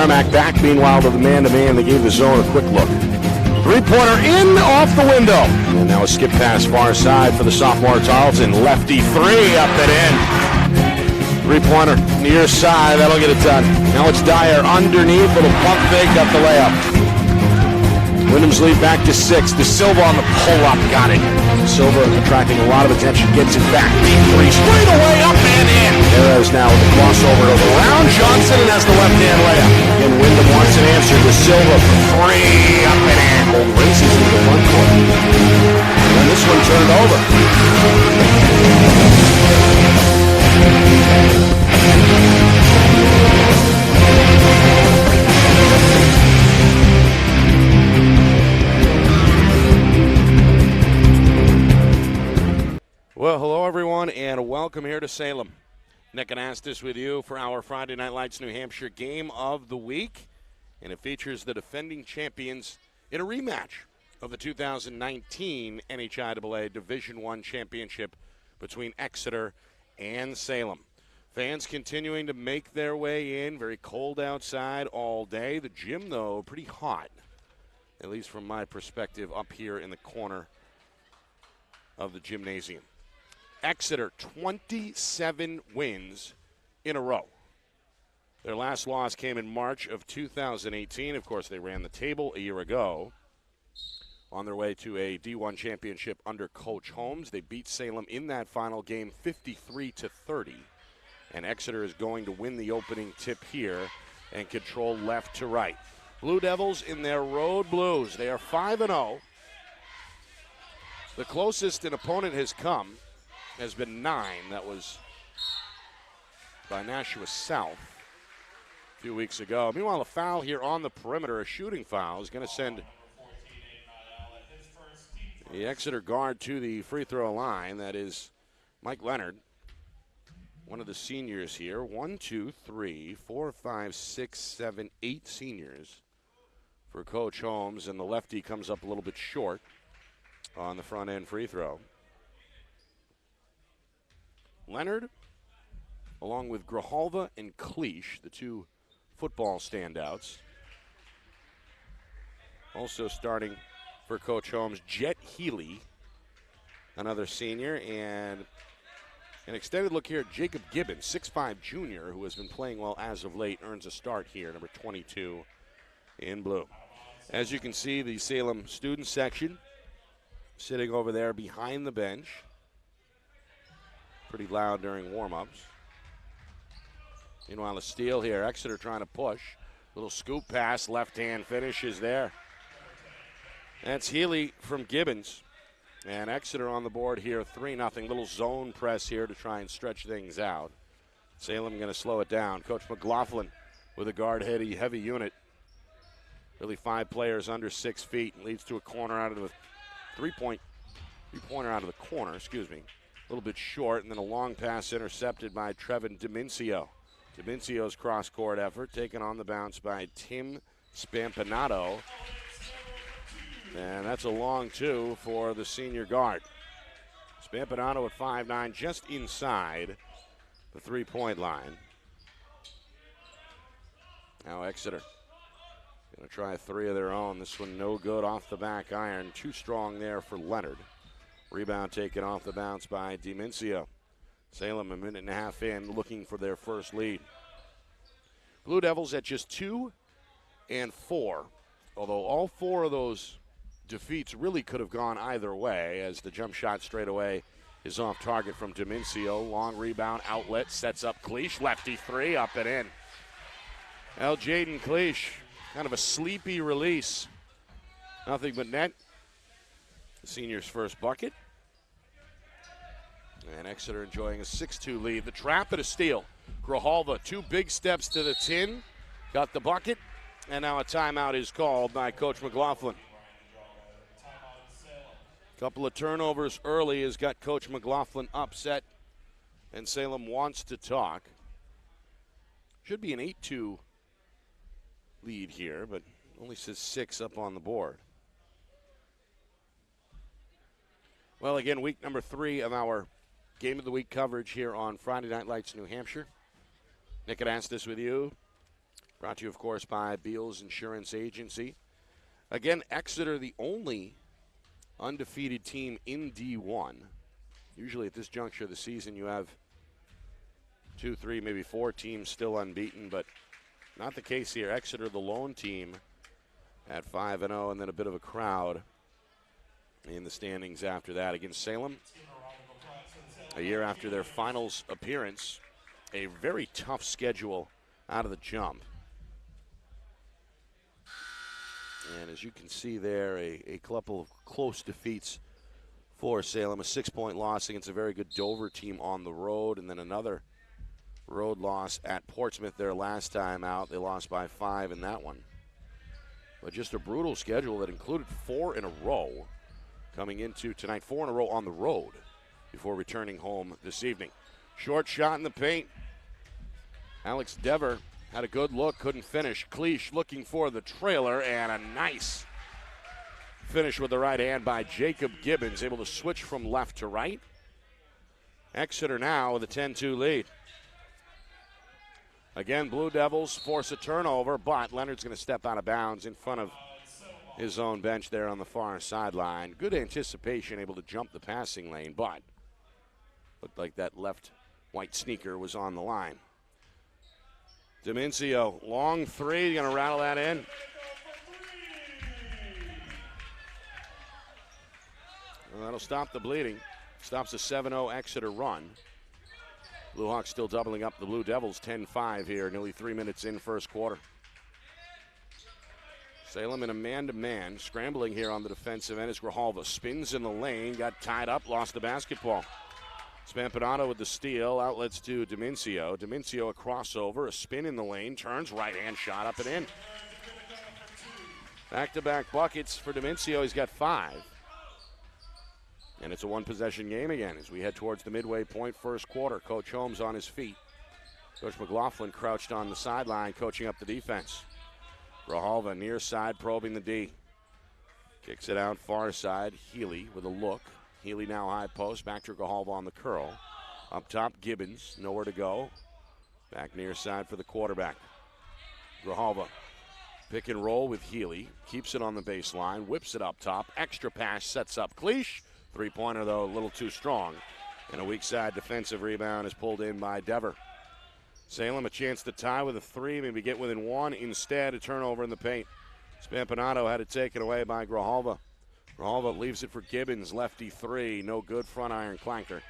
Merrimack back, meanwhile, to the man-to-man. They gave the zone a quick look. Three-pointer in, off the window. And now a skip pass far side for the sophomore Tarleton. Lefty three, up and in. Three-pointer near side, that'll get it done. Now it's Dyer underneath, little pump fake, got the layup. Wyndham's lead back to 6. De Silva on the pull-up, got it. Silva attracting a lot of attention, gets it back. Deep three, straight away, up and in. Perez now with the crossover around Johnson and has the left-hand layup. Again, Wyndham wants an answer. De Silva for three, up and in. Old races in the front court. And then this one turned over. Well, hello everyone, and welcome here to Salem. Nick Anastas with you for our Friday Night Lights New Hampshire game of the week, and it features the defending champions in a rematch of the 2019 NHIAA Division I championship between Exeter and Salem. Fans continuing to make their way in. Very cold outside all day. The gym, though, pretty hot, at least from my perspective up here in the corner of the gymnasium. Exeter, 27 wins in a row. Their last loss came in March of 2018. Of course, they ran the table a year ago on their way to a D1 championship under Coach Holmes. They beat Salem in that final game 53-30. And Exeter is going to win the opening tip here and control left to right. Blue Devils in their road blues. They are 5-0. The closest an opponent has come has been 9. That was by Nashua South a few weeks ago. Meanwhile, a foul here on the perimeter, a shooting foul, is going to send the Exeter guard to the free throw line. That is Mike Leonard, one of the seniors here. 1, 2, 3, 4, 5, 6, 7, 8 seniors for Coach Holmes, and the lefty comes up a little bit short on the front end free throw. Leonard, along with Grijalva and Cleach, the two football standouts. Also starting for Coach Holmes, Jet Healy, another senior, and an extended look here at Jacob Gibbons, 6'5 junior, who has been playing well as of late, earns a start here, number 22 in blue. As you can see, the Salem student section sitting over there behind the bench. Pretty loud during warm-ups. Meanwhile, a steal here. Exeter trying to push. Little scoop pass, left-hand finish is there. That's Healy from Gibbons. And Exeter on the board here, 3-0. Little zone press here to try and stretch things out. Salem going to slow it down. Coach McLaughlin with a guard-heavy unit. Really 5 players under 6 feet. Leads to a corner out of the three-pointer out of the corner, excuse me. A little bit short, and then a long pass intercepted by Trevin Dimincio. Dimincio's cross-court effort taken on the bounce by Tim Spampanato. And that's a long two for the senior guard. Spampanato at 5'9", just inside the three-point line. Now Exeter going to try 3 of their own. This one no good off the back iron. Too strong there for Leonard. Rebound taken off the bounce by Dimincio. Salem a minute and a half in, looking for their first lead. Blue Devils at just 2 and 4, although all 4 of those defeats really could have gone either way, as the jump shot straight away is off target from Dimincio. Long rebound, outlet, sets up Cleach. Lefty three, up and in. Jaden Cleach, kind of a sleepy release. Nothing but net. The senior's first bucket. And Exeter enjoying a 6-2 lead. The trap and a steal. Grijalva, 2 big steps to the tin. Got the bucket. And now a timeout is called by Coach McLaughlin. Couple of turnovers early has got Coach McLaughlin upset. And Salem wants to talk. Should be an 8-2 lead here, but only says 6 up on the board. Well, again, week number 3 of our Game of the Week coverage here on Friday Night Lights New Hampshire. Nick Anastas with you. Brought to you, of course, by Beals Insurance Agency. Again, Exeter, the only undefeated team in D1. Usually at this juncture of the season, you have 2, 3, maybe 4 teams still unbeaten, but not the case here. Exeter, the lone team at 5-0, and then a bit of a crowd in the standings after that against Salem. A year after their finals appearance, a very tough schedule out of the jump. And as you can see there, a couple of close defeats for Salem. A 6-point loss against a very good Dover team on the road, and then another road loss at Portsmouth their last time out. They lost by 5 in that one. But just a brutal schedule that included 4 in a row coming into tonight. 4 in a row on the road before returning home this evening. Short shot in the paint. Alex Dever had a good look, couldn't finish. Cleach looking for the trailer, and a nice finish with the right hand by Jacob Gibbons, able to switch from left to right. Exeter now with a 10-2 lead. Again, Blue Devils force a turnover, but Leonard's going to step out of bounds in front of his own bench there on the far sideline. Good anticipation, able to jump the passing lane, but looked like that left white sneaker was on the line. Dimencio, long three, going to rattle that in. Well, that'll stop the bleeding. Stops a 7-0 Exeter run. Blue Hawks still doubling up the Blue Devils, 10-5 here, nearly 3 minutes in first quarter. Salem in a man-to-man, scrambling here on the defensive end as Grijalva spins in the lane, got tied up, lost the basketball. Spampanato with the steal, outlets to Dimencio. Dimencio a crossover, a spin in the lane, turns, right-hand shot up and in. Back-to-back buckets for Dimencio, he's got 5. And it's a one-possession game again as we head towards the midway point first quarter. Coach Holmes on his feet. Coach McLaughlin crouched on the sideline, coaching up the defense. Grijalva near side, probing the D. Kicks it out far side, Healy with a look. Healy now high post, back to Grijalva on the curl. Up top, Gibbons, nowhere to go. Back near side for the quarterback. Grijalva, pick and roll with Healy. Keeps it on the baseline, whips it up top. Extra pass, sets up Cleach. Three-pointer, though, a little too strong. And a weak side defensive rebound is pulled in by Dever. Salem a chance to tie with a 3, maybe get within 1. Instead, a turnover in the paint. Spampanato had it taken away by Grijalva. Grijalva leaves it for Gibbons, lefty 3, no good, front iron clanker.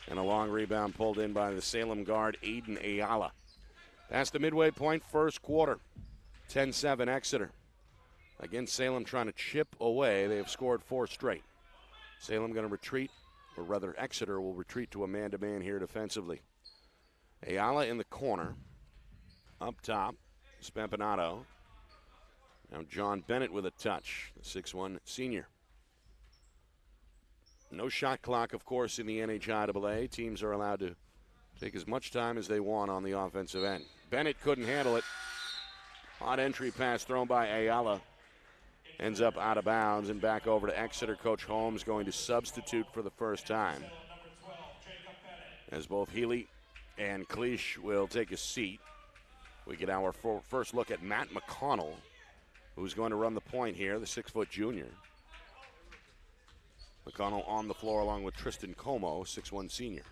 And a long rebound pulled in by the Salem guard, Aiden Ayala. Past the midway point, first quarter, 10-7 Exeter. Again, Salem trying to chip away. They have scored 4 straight. Salem going to retreat, or rather Exeter will retreat to a man-to-man here defensively. Ayala in the corner. Up top, Spampanato. Now John Bennett with a touch, the 6'1 senior. No shot clock, of course, in the NHIAA. Teams are allowed to take as much time as they want on the offensive end. Bennett couldn't handle it. Hot entry pass thrown by Ayala. Ends up out of bounds and back over to Exeter. Coach Holmes going to substitute for the first time, as both Healy and Cleach will take a seat. We get our first look at Matt McConnell, who's going to run the point here, the 6-foot junior. McConnell on the floor along with Tristan Como, 6'1 senior.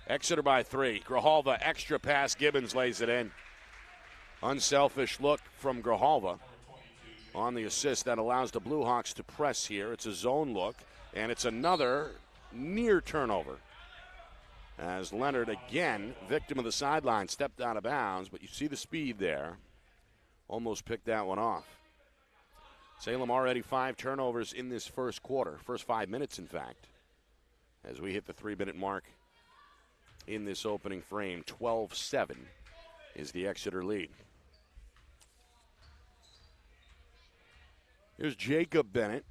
Exeter by 3. Grijalva, extra pass. Gibbons lays it in. Unselfish look from Grijalva on the assist that allows the Blue Hawks to press here. It's a zone look, and it's another near turnover. As Leonard, again, victim of the sideline, stepped out of bounds, but you see the speed there. Almost picked that one off. Salem already 5 turnovers in this first quarter, first 5 minutes, in fact, as we hit the 3-minute mark in this opening frame. 12-7 is the Exeter lead. Here's Jacob Bennett,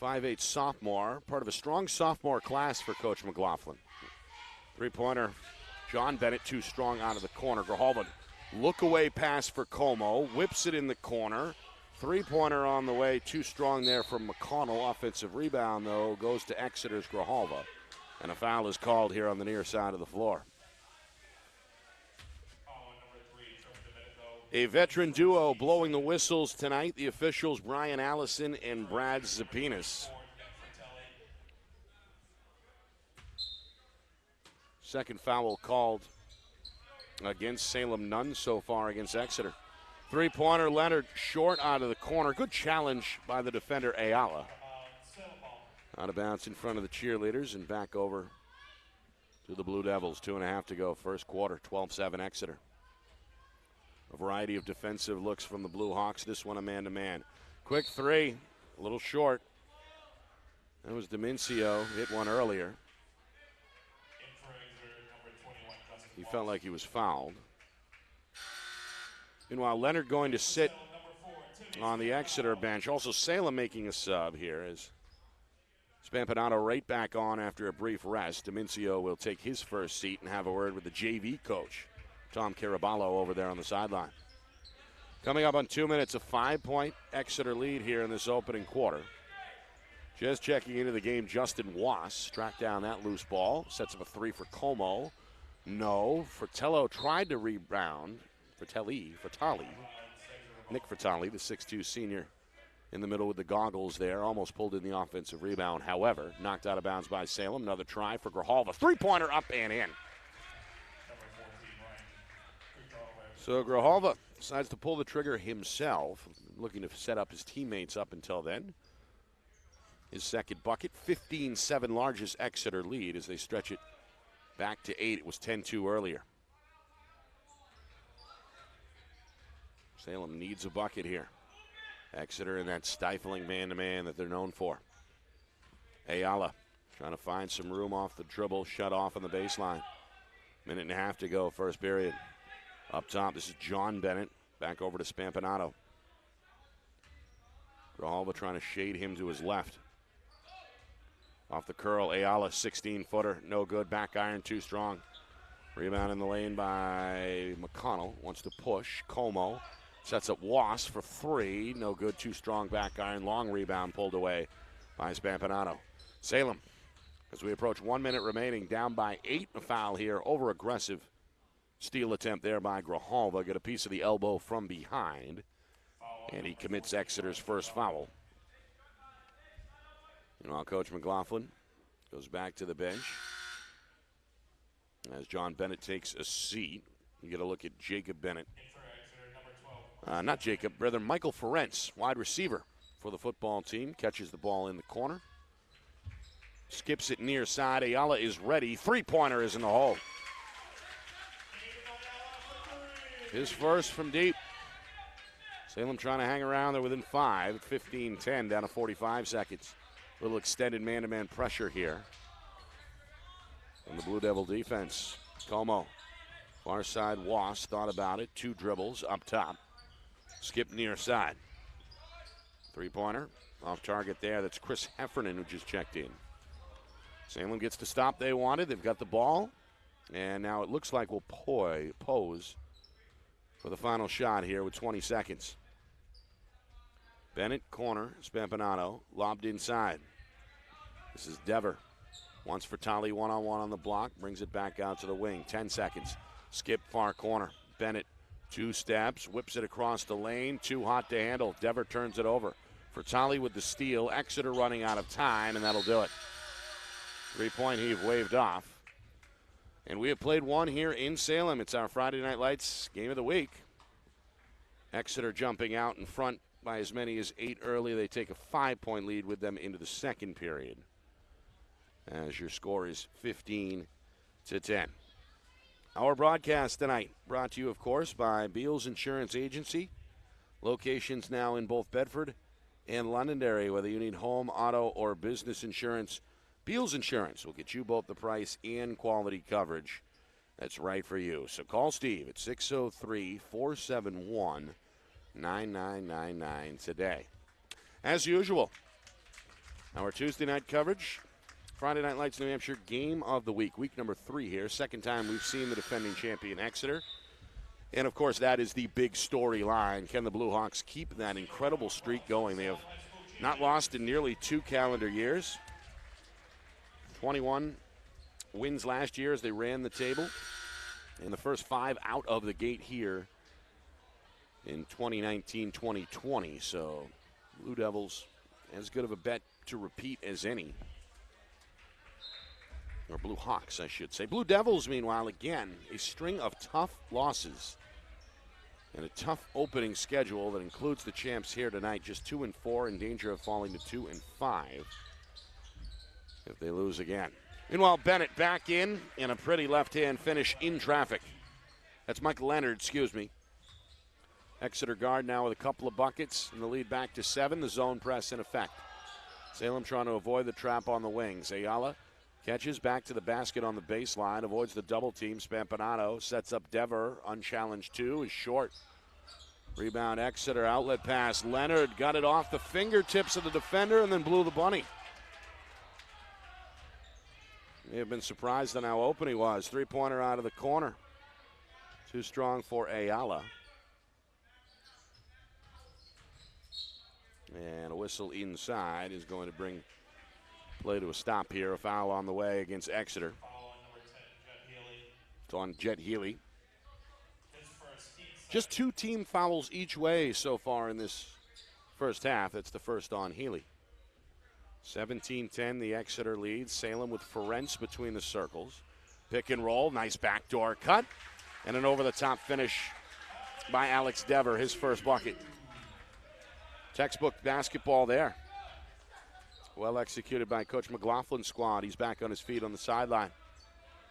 5'8 sophomore, part of a strong sophomore class for Coach McLaughlin. Three-pointer, John Bennett, too strong out of the corner. Grijalva, look-away pass for Como, whips it in the corner. Three-pointer on the way, too strong there from McConnell. Offensive rebound, though, goes to Exeter's Grijalva. And a foul is called here on the near side of the floor. A veteran duo blowing the whistles tonight. The officials, Brian Allison and Brad Zapinas. Second foul called against Salem, none so far against Exeter. Three-pointer, Leonard short out of the corner. Good challenge by the defender, Ayala. Out of bounds in front of the cheerleaders and back over to the Blue Devils. 2.5 to go, first quarter, 12-7 Exeter. A variety of defensive looks from the Blue Hawks. This one a man-to-man. Quick three, a little short. That was Demincio, hit one earlier. He felt like he was fouled. Meanwhile, Leonard going to sit on the Exeter bench. Also, Salem making a sub here as Spampanato right back on after a brief rest. Demincio will take his first seat and have a word with the JV coach, Tom Caraballo, over there on the sideline. Coming up on 2 minutes, a 5-point Exeter lead here in this opening quarter. Just checking into the game, Justin Wass tracked down that loose ball. Sets up a three for Como. No. Fratello tried to rebound. Fratelli. Nick Fratelli, the 6'2 senior, in the middle with the goggles there. Almost pulled in the offensive rebound. However, knocked out of bounds by Salem. Another try for Grijalva. Three-pointer up and in. So Grijalva decides to pull the trigger himself, looking to set up his teammates up until then. His second bucket, 15-7 largest Exeter lead as they stretch it back to 8. It was 10-2 earlier. Salem needs a bucket here. Exeter in that stifling man-to-man that they're known for. Ayala trying to find some room off the dribble, shut off on the baseline. 1.5 minutes to go, first period. Up top, this is John Bennett. Back over to Spampanato. Grijalva trying to shade him to his left. Off the curl, Ayala, 16-footer, no good. Back iron, too strong. Rebound in the lane by McConnell. Wants to push. Como sets up Wass for three. No good, too strong. Back iron, long rebound pulled away by Spampanato. Salem, as we approach 1 minute remaining, down by 8. A foul here, over-aggressive steal attempt there by Grijalva. Get a piece of the elbow from behind, and he commits Exeter's first foul. Meanwhile, Coach McLaughlin goes back to the bench as John Bennett takes a seat. You get a look at Jacob Bennett. Not Jacob, rather Michael Ferentz, wide receiver for the football team. Catches the ball in the corner. Skips it near side. Ayala is ready. Three-pointer is in the hole. His first from deep. Salem trying to hang around. They're within 5. 15-10 down to 45 seconds. A little extended man-to-man pressure here from the Blue Devil defense. Como, far side, Wass thought about it. 2 dribbles up top. Skip near side. Three-pointer off target there. That's Chris Heffernan who just checked in. Salem gets the stop they wanted. They've got the ball. And now it looks like we'll pose for the final shot here with 20 seconds. Bennett, corner, Spampanato, lobbed inside. This is Dever. Wants Fratelli one-on-one on the block, brings it back out to the wing. 10 seconds. Skip far corner. Bennett, 2 steps, whips it across the lane. Too hot to handle. Dever turns it over. Fratelli with the steal. Exeter running out of time, and that'll do it. 3-point heave waved off. And we have played one here in Salem. It's our Friday Night Lights game of the week. Exeter jumping out in front by as many as 8 early. They take a 5-point lead with them into the second period, as your score is 15-10. Our broadcast tonight brought to you, of course, by Beals Insurance Agency. Locations now in both Bedford and Londonderry. Whether you need home, auto, or business insurance, Beals Insurance will get you both the price and quality coverage that's right for you. So call Steve at 603-471-9999 today. As usual, our Tuesday night coverage, Friday Night Lights New Hampshire game of the week. Week number 3 here. Second time we've seen the defending champion Exeter. And, of course, that is the big storyline. Can the Blue Hawks keep that incredible streak going? They have not lost in nearly 2 calendar years. 21 wins last year as they ran the table. And the first 5 out of the gate here in 2019-2020. So Blue Devils, as good of a bet to repeat as any. Or Blue Hawks, I should say. Blue Devils, meanwhile, again, a string of tough losses and a tough opening schedule that includes the champs here tonight, just 2-4, in danger of falling to 2-5 if they lose again. Meanwhile, Bennett back in a pretty left-hand finish in traffic. That's Michael Leonard, excuse me. Exeter guard now with a couple of buckets, and the lead back to 7. The zone press in effect. Salem trying to avoid the trap on the wings. Ayala catches back to the basket on the baseline, avoids the double team. Spampanato sets up Dever, unchallenged 2, is short. Rebound Exeter, outlet pass. Leonard got it off the fingertips of the defender and then blew the bunny. May have been surprised on how open he was. Three-pointer out of the corner. Too strong for Ayala. And a whistle inside is going to bring play to a stop here. A foul on the way against Exeter. Foul on number 10, Jet Healy. It's on Jet Healy. His first team Just 2 team fouls each way so far in this first half. That's the first on Healy. 17-10, the Exeter lead. Salem with Ferencz between the circles. Pick and roll, nice backdoor cut. And an over-the-top finish by Alex Dever, his first bucket. Textbook basketball there. Well executed by Coach McLaughlin's squad. He's back on his feet on the sideline.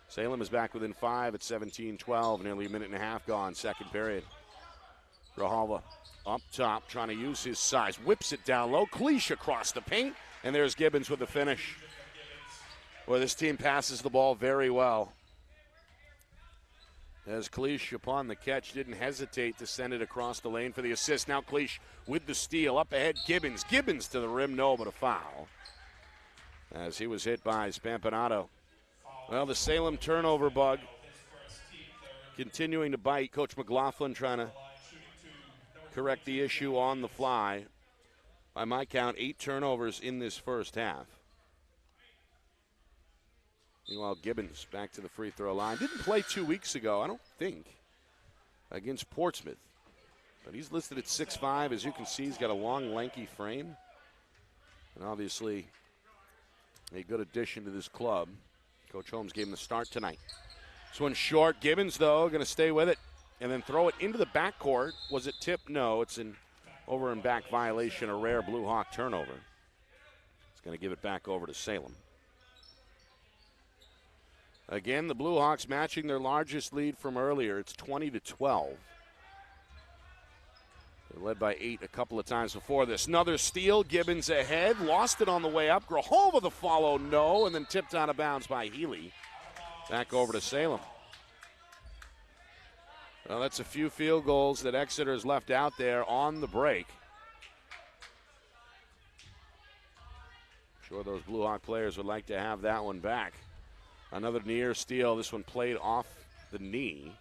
Salem is back within 5 at 17-12, nearly a minute and a half gone, second period. Grijalva up top, trying to use his size. Whips it down low. Cleach across the paint, and there's Gibbons with the finish. Well, this team passes the ball very well. As Cleach, upon the catch, didn't hesitate to send it across the lane for the assist. Now Cleach with the steal. Up ahead, Gibbons. Gibbons to the rim, no, but a foul. As he was hit by Spampanato. Well, the Salem turnover bug continuing to bite. Coach McLaughlin trying to correct the issue on the fly. By my count, 8 turnovers in this first half. Meanwhile, Gibbons back to the free throw line. Didn't play 2 weeks ago, I don't think, against Portsmouth. But he's listed at 6'5". As you can see, he's got a long, lanky frame. And obviously, a good addition to this club. Coach Holmes gave him the start tonight. This one's short. Gibbons, though, going to stay with it. And then throw it into the backcourt. Was it tipped? No, it's an over and back violation, a rare Blue Hawk turnover. It's going to give it back over to Salem. Again, the Blue Hawks matching their largest lead from earlier. It's 20-12. They're led by 8 a couple of times before this. Another steal. Gibbons ahead. Lost it on the way up. Grijalva the follow, no, and then tipped out of bounds by Healy. Back over to Salem. Well, that's a few field goals that Exeter has left out there on the break. I'm sure those Blue Hawk players would like to have that one back. Another near steal. This one played off the knee.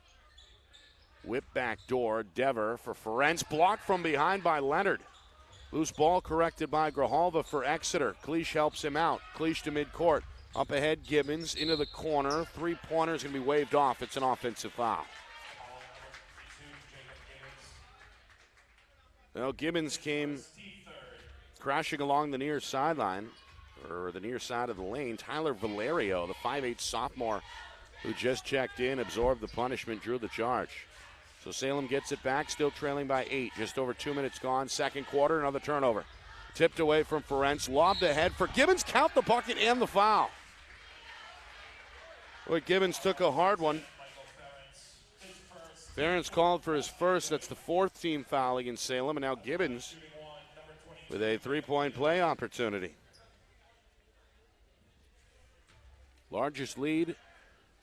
Whip back door. Dever for Ferencz. Blocked from behind by Leonard. Loose ball corrected by Grijalva for Exeter. Cleach helps him out. Cleach to midcourt. Up ahead, Gibbons into the corner. Three-pointer is going to be waved off. It's an offensive foul. Well, Gibbons came crashing along the near sideline, or the near side of the lane. Tyler Valerio, the 5'8" sophomore who just checked in, absorbed the punishment, drew the charge. So Salem gets it back, still trailing by 8. Just over 2 minutes gone. Second quarter, another turnover. Tipped away from Ferencz, lobbed ahead for Gibbons. Count the bucket and the foul. Boy, Gibbons took a hard one. Ferencz called for his first. That's the 4th team foul against Salem. And now Gibbons with a 3-point play opportunity. Largest lead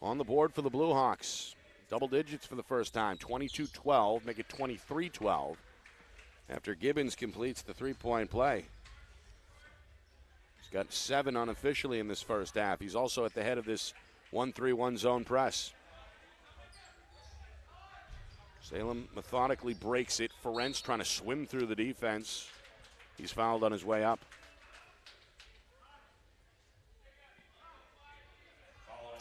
on the board for the Blue Hawks. Double digits for the first time. 22-12, make it 23-12 after Gibbons completes the 3-point play. He's got 7 unofficially in this first half. He's also at the head of this 1-3-1 zone press. Salem methodically breaks it. Ferencz trying to swim through the defense. He's fouled on his way up.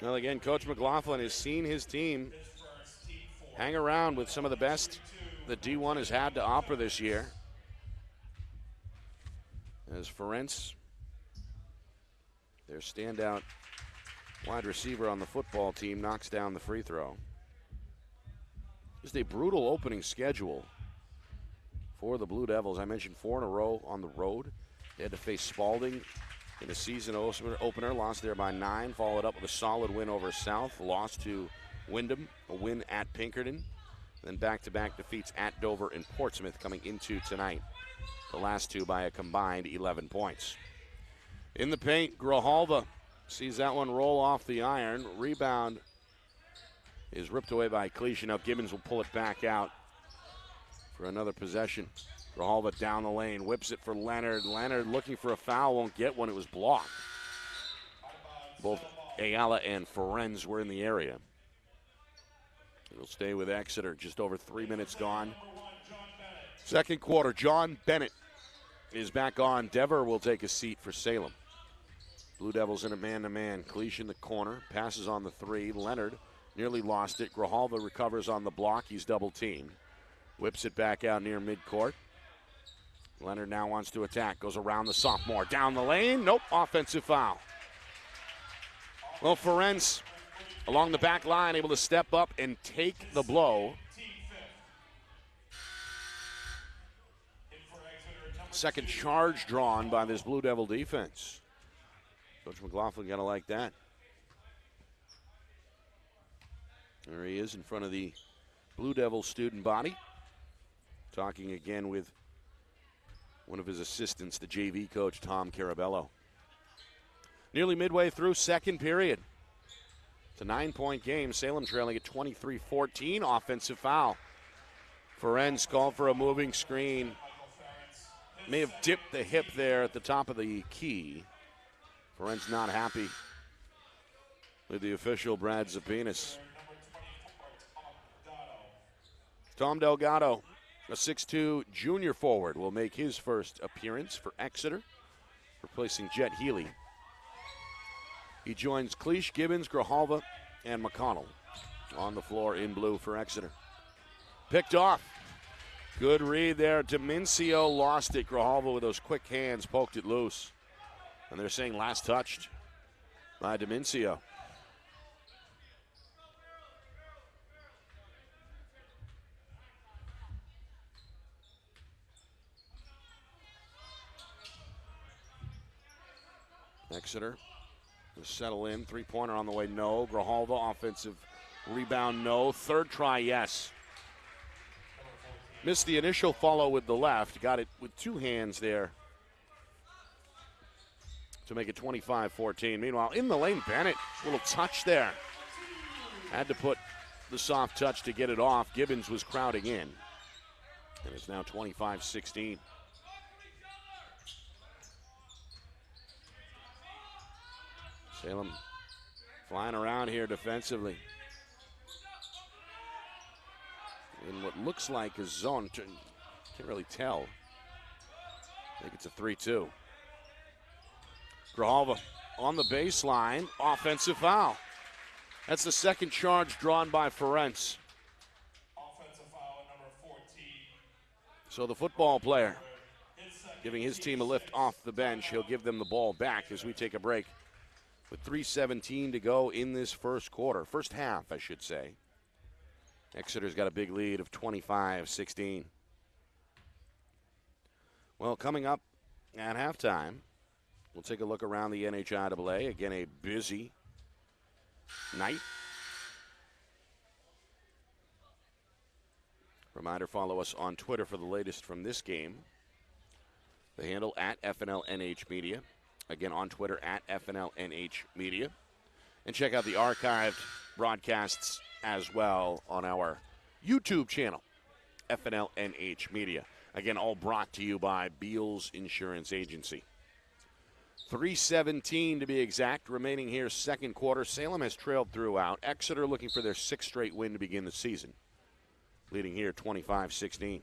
Well, again, Coach McLaughlin has seen his team hang around with some of the best the D1 has had to offer this year. As Ferenc, their standout wide receiver on the football team, knocks down the free throw. Just a brutal opening schedule for the Blue Devils. I mentioned 4 in a row on the road. They had to face Spalding in a season opener, lost there by 9, followed up with a solid win over South, lost to Wyndham, a win at Pinkerton, then back-to-back defeats at Dover and Portsmouth coming into tonight. The last 2 by a combined 11 points. In the paint, Grijalva sees that one roll off the iron. Rebound is ripped away by Cleach. Now Gibbons will pull it back out for another possession. Grijalva down the lane, whips it for Leonard. Leonard looking for a foul, won't get one. It was blocked. Both Ayala and Ferenc were in the area. It'll stay with Exeter. Just over 3 minutes gone. Second quarter, John Bennett is back on. Dever will take a seat for Salem. Blue Devils in a man-to-man. Cleach in the corner, passes on the 3. Leonard nearly lost it. Grijalva recovers on the block. He's double-teamed. Whips it back out near midcourt. Leonard now wants to attack. Goes around the sophomore. Down the lane. Nope. Offensive foul. Well, Ferenc along the back line, able to step up and take the blow. Second charge drawn by this Blue Devil defense. Coach McLaughlin got to like that. There he is in front of the Blue Devil student body. Talking again with one of his assistants, the JV coach, Tom Carabello. Nearly midway through second period. It's a 9-point game. Salem trailing at 23-14. Offensive foul. Ferenc called for a moving screen. May have dipped the hip there at the top of the key. Ferenc not happy with the official, Brad Zapinas. Tom Delgado, a 6'2 junior forward, will make his first appearance for Exeter, replacing Jet Healy. He joins Cleach, Gibbons, Grijalva, and McConnell on the floor in blue for Exeter. Picked off. Good read there. Demincio lost it. Grijalva with those quick hands poked it loose. And they're saying last touched by Demincio. Exeter will settle in. Three-pointer on the way, no. Grijalva, offensive rebound, no. Third try, yes. Missed the initial follow with the left. Got it with 2 hands there to make it 25-14. Meanwhile, in the lane, Bennett, little touch there. Had to put the soft touch to get it off. Gibbons was crowding in. And it's now 25-16. Salem flying around here defensively. In what looks like a zone, can't really tell. I think it's a 3-2. Grijalva on the baseline, offensive foul. That's the second charge drawn by Ferenc. Offensive foul number 14. So the football player giving his team a lift off the bench. He'll give them the ball back as we take a break with 3:17 to go in this first quarter. First half, I should say. Exeter's got a big lead of 25-16. Well, coming up at halftime, we'll take a look around the NHIAA. Again, a busy night. Reminder, follow us on Twitter for the latest from this game. The handle at FNLNH Media. Again, on Twitter at FNLNH Media. And check out the archived broadcasts as well on our YouTube channel, FNLNH Media. Again, all brought to you by Beals Insurance Agency. 3:17 to be exact, remaining here second quarter. Salem has trailed throughout. Exeter looking for their 6th straight win to begin the season. Leading here 25-16.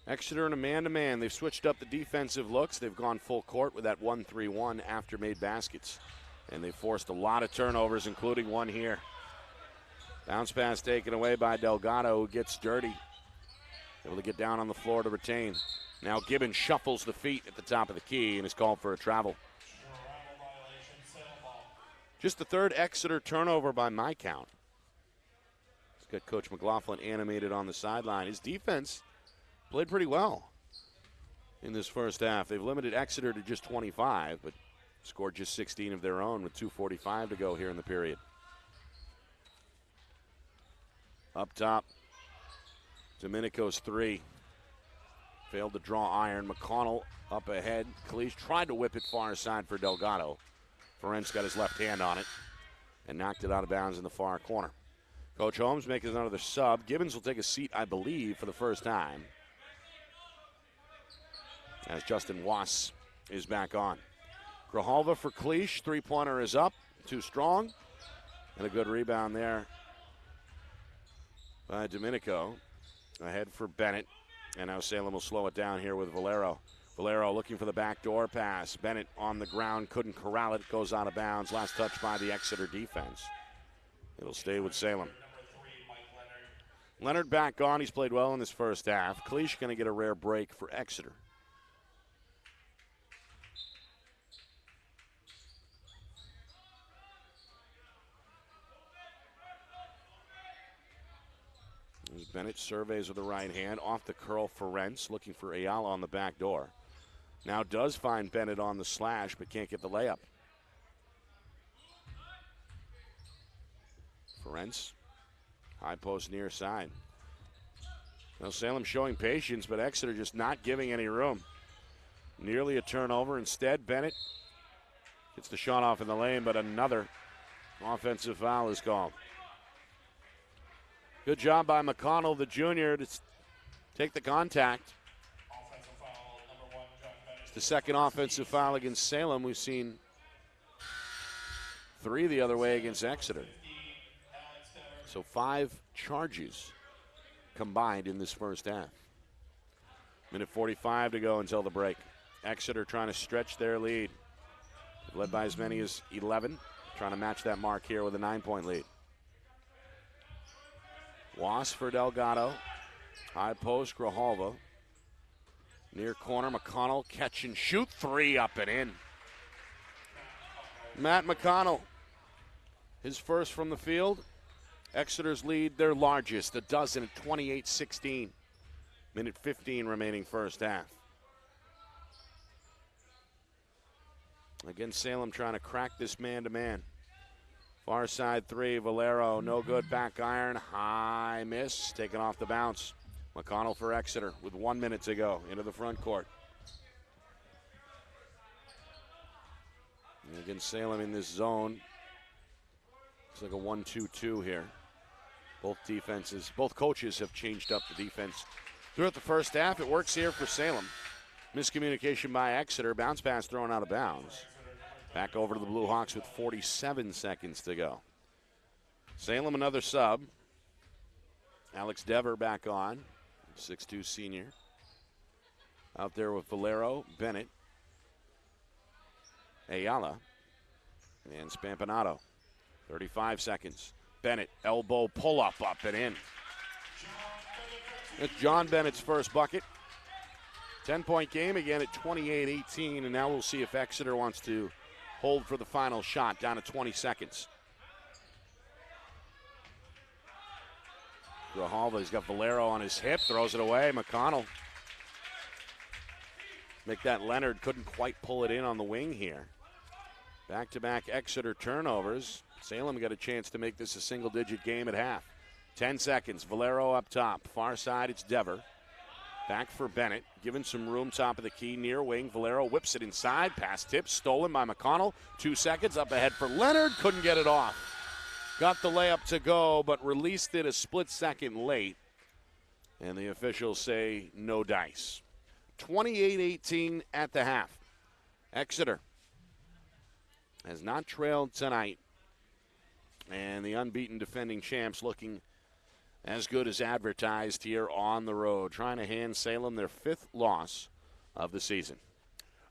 Exeter in a man-to-man. They've switched up the defensive looks. They've gone full court with that 1-3-1 after made baskets. And they've forced a lot of turnovers, including one here. Bounce pass taken away by Delgado, who gets dirty. Able to get down on the floor to retain. Now Gibbons shuffles the feet at the top of the key and is called for a travel. Just the third Exeter turnover by my count. It's got Coach McLaughlin animated on the sideline. His defense played pretty well in this first half. They've limited Exeter to just 25, but scored just 16 of their own with 2:45 to go here in the period. Up top, Domenico's three. Failed to draw iron. McConnell up ahead. Kalish tried to whip it far side for Delgado. Ferencz got his left hand on it and knocked it out of bounds in the far corner. Coach Holmes making another sub. Gibbons will take a seat, I believe, for the first time, as Justin Wass is back on. Grijalva for Kalish. Three-pointer is up. Too strong. And a good rebound there by Domenico. Ahead for Bennett. And now Salem will slow it down here with Valero. Valero looking for the backdoor pass. Bennett on the ground, couldn't corral it. Goes out of bounds. Last touch by the Exeter defense. It'll stay with Salem. Leonard back on. He's played well in this first half. Kalish going to get a rare break for Exeter. Bennett surveys with the right hand. Off the curl for Ferencz, looking for Ayala on the back door. Now does find Bennett on the slash, but can't get the layup. Ferencz, high post near side. Now Salem showing patience, but Exeter just not giving any room. Nearly a turnover. Instead, Bennett gets the shot off in the lane, but another offensive foul is called. Good job by McConnell, the junior, to take the contact. It's the second offensive foul against Salem. We've seen 3 the other way against Exeter. So 5 charges combined in this first half. Minute 45 to go until the break. Exeter trying to stretch their lead. Led by as many as 11. Trying to match that mark here with a 9-point lead. Wass for Delgado. High post, Grijalva. Near corner, McConnell, catch and shoot. 3 up and in. Matt McConnell, his first from the field. Exeter's lead, their largest, a dozen at 28-16. Minute 15 remaining first half. Again, Salem trying to crack this man-to-man. Far side 3, Valero, no good, back iron, high miss, taken off the bounce. McConnell for Exeter with 1 minute to go into the front court. And again, Salem in this zone. It's like a 1-2-2 here. Both defenses, both coaches have changed up the defense throughout the first half. It works here for Salem. Miscommunication by Exeter, bounce pass thrown out of bounds. Back over to the Blue Hawks with 47 seconds to go. Salem another sub. Alex Dever back on, 6'2" senior. Out there with Valero, Bennett, Ayala, and Spampanato. 35 seconds. Bennett, elbow pull-up, up and in. That's John Bennett's first bucket. 10-point game again at 28-18, and now we'll see if Exeter wants to hold for the final shot, down to 20 seconds. Grijalva, he's got Valero on his hip, throws it away. McConnell. Make that Leonard, couldn't quite pull it in on the wing here. Back-to-back Exeter turnovers. Salem got a chance to make this a single-digit game at half. 10 seconds, Valero up top. Far side, it's Dever. Back for Bennett, given some room, top of the key, near wing. Valero whips it inside, pass tip, stolen by McConnell. 2 seconds, up ahead for Leonard, couldn't get it off. Got the layup to go, but released it a split second late. And the officials say no dice. 28-18 at the half. Exeter has not trailed tonight. And the unbeaten defending champs looking as good as advertised here on the road, trying to hand Salem their 5th loss of the season.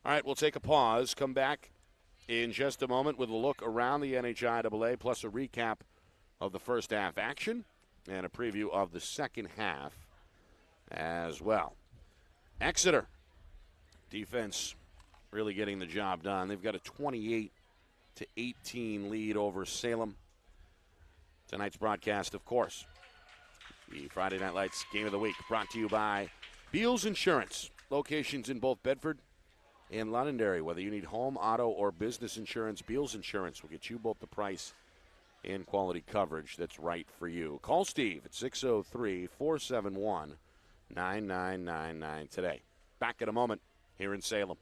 All right, we'll take a pause, come back in just a moment with a look around the NHIAA, plus a recap of the first half action and a preview of the second half as well. Exeter defense really getting the job done. They've got a 28-18 lead over Salem. Tonight's broadcast, of course, the Friday Night Lights Game of the Week, brought to you by Beals Insurance. Locations in both Bedford and Londonderry. Whether you need home, auto, or business insurance, Beals Insurance will get you both the price and quality coverage that's right for you. Call Steve at 603-471-9999 today. Back in a moment here in Salem.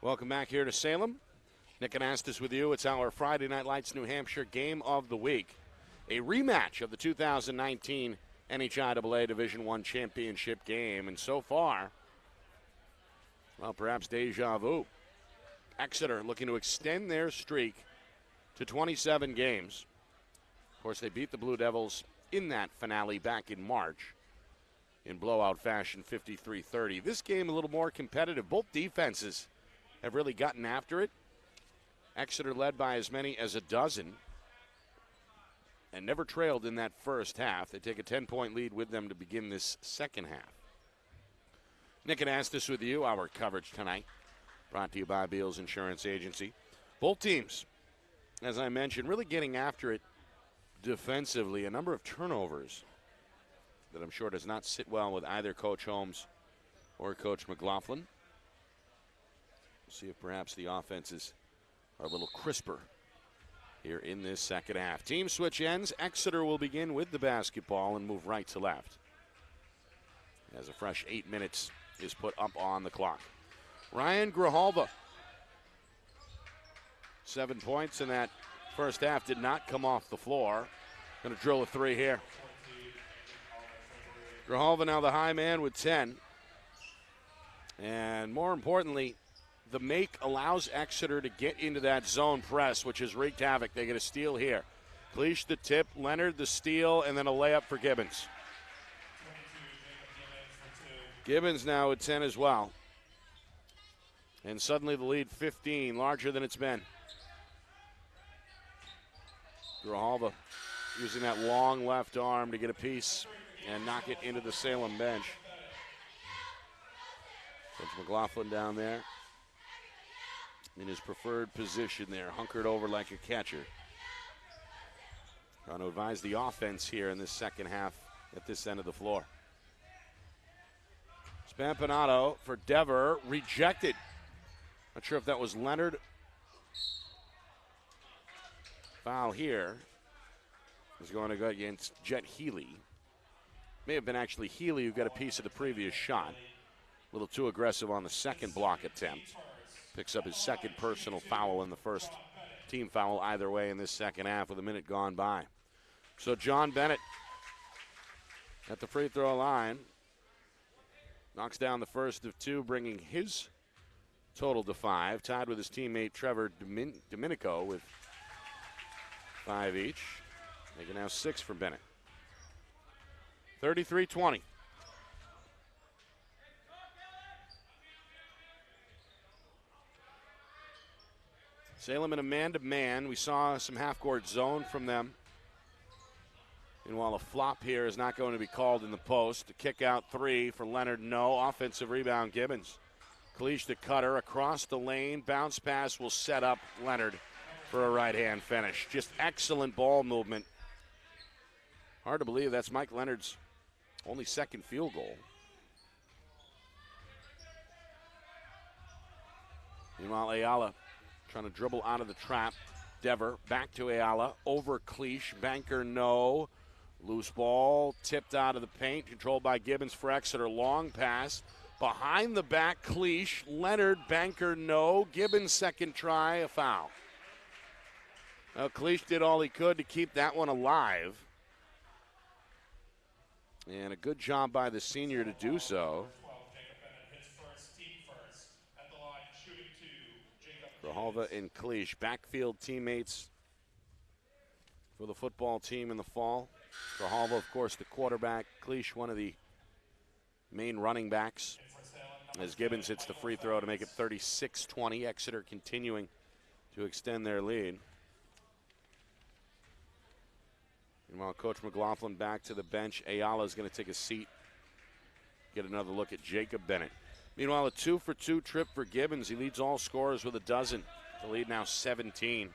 Welcome back here to Salem. Nick Anastas with you. It's our Friday Night Lights New Hampshire Game of the Week. A rematch of the 2019 NHIAA Division I Championship game. And so far, well, perhaps deja vu. Exeter looking to extend their streak to 27 games. Of course, they beat the Blue Devils in that finale back in March in blowout fashion, 53-30. This game a little more competitive. Both defenses have really gotten after it. Exeter led by as many as a dozen and never trailed in that first half. They take a 10-point lead with them to begin this second half. Nick Anastas with you, our coverage tonight, brought to you by Beals Insurance Agency. Both teams, as I mentioned, really getting after it defensively. A number of turnovers that I'm sure does not sit well with either Coach Holmes or Coach McLaughlin. We'll see if perhaps the offenses are a little crisper here in this second half. Team switch ends. Exeter will begin with the basketball and move right to left as a fresh 8 minutes is put up on the clock. Ryan Grijalva, 7 points in that first half, did not come off the floor. Going to drill a three here. Grijalva now the high man with 10. And more importantly, the make allows Exeter to get into that zone press, which has wreaked havoc. They get a steal here. Cleach the tip, Leonard the steal, and then a layup for Gibbons. Gibbons now at 10 as well. And suddenly the lead 15, larger than it's been. Grijalva using that long left arm to get a piece and knock it into the Salem bench. Coach McLaughlin down there in his preferred position there, hunkered over like a catcher. Trying to advise the offense here in this second half at this end of the floor. Spampanato for Dever, rejected. Not sure if that was Leonard. Foul here is going to go against Jet Healy. May have been actually Healy who got a piece of the previous shot. A little too aggressive on the second block attempt. Picks up his second personal foul in the first team foul either way in this second half with a minute gone by. So John Bennett at the free throw line knocks down the first of two, bringing his total to 5, tied with his teammate Trevor Domenico with 5 each. Making now 6 for Bennett. 33-20. Salem in a man-to-man. We saw some half-court zone from them. And while a flop here is not going to be called in the post, a kick-out three for Leonard, no. Offensive rebound, Gibbons. Cleach the cutter across the lane. Bounce pass will set up Leonard for a right-hand finish. Just excellent ball movement. Hard to believe that's Mike Leonard's only second field goal. Meanwhile, Ayala trying to dribble out of the trap. Dever back to Ayala. Over Cleach. Banker, no. Loose ball tipped out of the paint. Controlled by Gibbons for Exeter. Long pass. Behind the back, Cleach. Leonard, banker, no. Gibbons, second try, a foul. Well, Cleach did all he could to keep that one alive. And a good job by the senior to do so. Grijalva and Cleach, backfield teammates for the football team in the fall. Grijalva, of course, the quarterback. Cleach, one of the main running backs. As Gibbons hits the free throw to make it 36-20. Exeter continuing to extend their lead. Meanwhile, Coach McLaughlin back to the bench. Ayala is going to take a seat. Get another look at Jacob Bennett. Meanwhile, a 2-for-2 trip for Gibbons. He leads all scorers with a dozen. The lead now 17.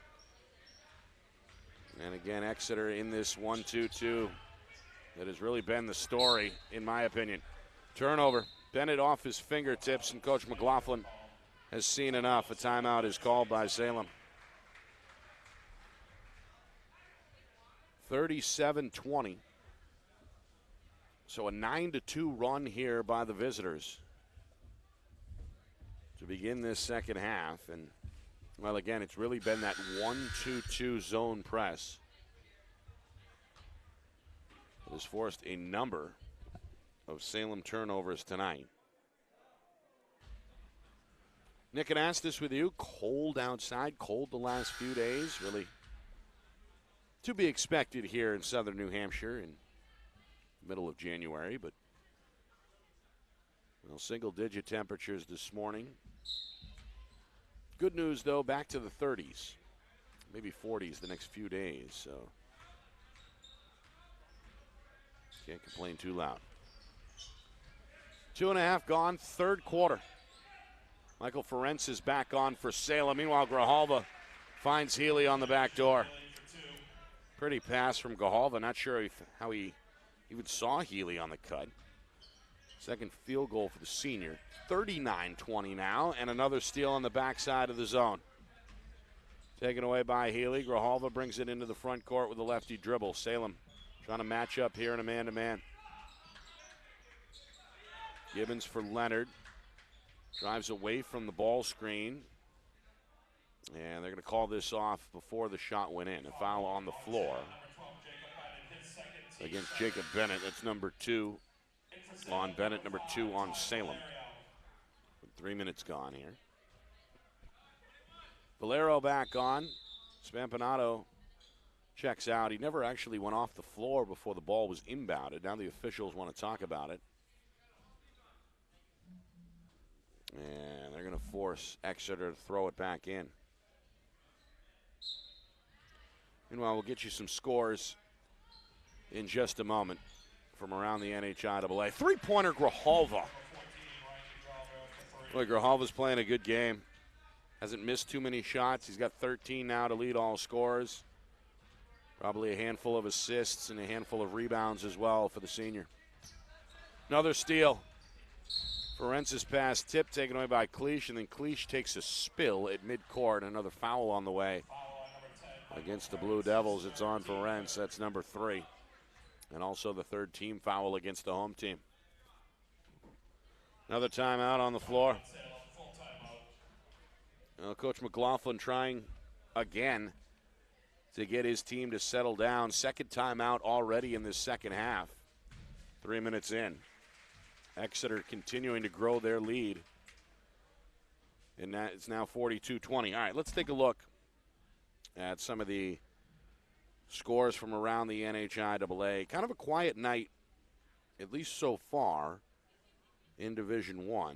And again, Exeter in this 1-2-2 that has really been the story, in my opinion. Turnover. Bennett off his fingertips, and Coach McLaughlin has seen enough. A timeout is called by Salem. 37-20. So a 9-2 run here by the visitors to begin this second half. And, well, again, it's really been that 1-2-2 zone press that has forced a number of Salem turnovers tonight. Nick, and ask this with you. Cold outside, cold the last few days. Really to be expected here in southern New Hampshire in the middle of January, but well, single-digit temperatures this morning. Good news, though, back to the 30s, maybe 40s the next few days, so can't complain too loud. 2.5 gone, third quarter. Michael Ferenc is back on for Salem. Meanwhile, Grijalva finds Healy on the back door. Pretty pass from Grijalva. Not sure how he even saw Healy on the cut. Second field goal for the senior. 39-20 now, and another steal on the backside of the zone. Taken away by Healy. Grijalva brings it into the front court with a lefty dribble. Salem trying to match up here in a man-to-man. Gibbons for Leonard. Drives away from the ball screen. And they're going to call this off before the shot went in. A foul on the floor against Jacob Bennett. That's number 2 on Bennett, number 2 on Salem. 3 minutes gone here. Valero back on. Spampanato checks out. He never actually went off the floor before the ball was inbounded. Now the officials want to talk about it. And they're going to force Exeter to throw it back in. Meanwhile, we'll get you some scores in just a moment from around the NHIAA. Three-pointer Grijalva. Boy, Grijalva's playing a good game. Hasn't missed too many shots. He's got 13 now to lead all scorers. Probably a handful of assists and a handful of rebounds as well for the senior. Another steal. Ferenc's pass tip taken away by Cleach, and then Cleach takes a spill at midcourt. Another foul on the way against the Blue Devils. It's on Ferenc. That's number 3. And also the third team foul against the home team. Another timeout on the floor. Well, Coach McLaughlin trying again to get his team to settle down. Second timeout already in this second half. 3 minutes in. Exeter continuing to grow their lead. And that it's now 42-20. All right, let's take a look at some of the scores from around the NHIAA. Kind of a quiet night, at least so far, in Division I.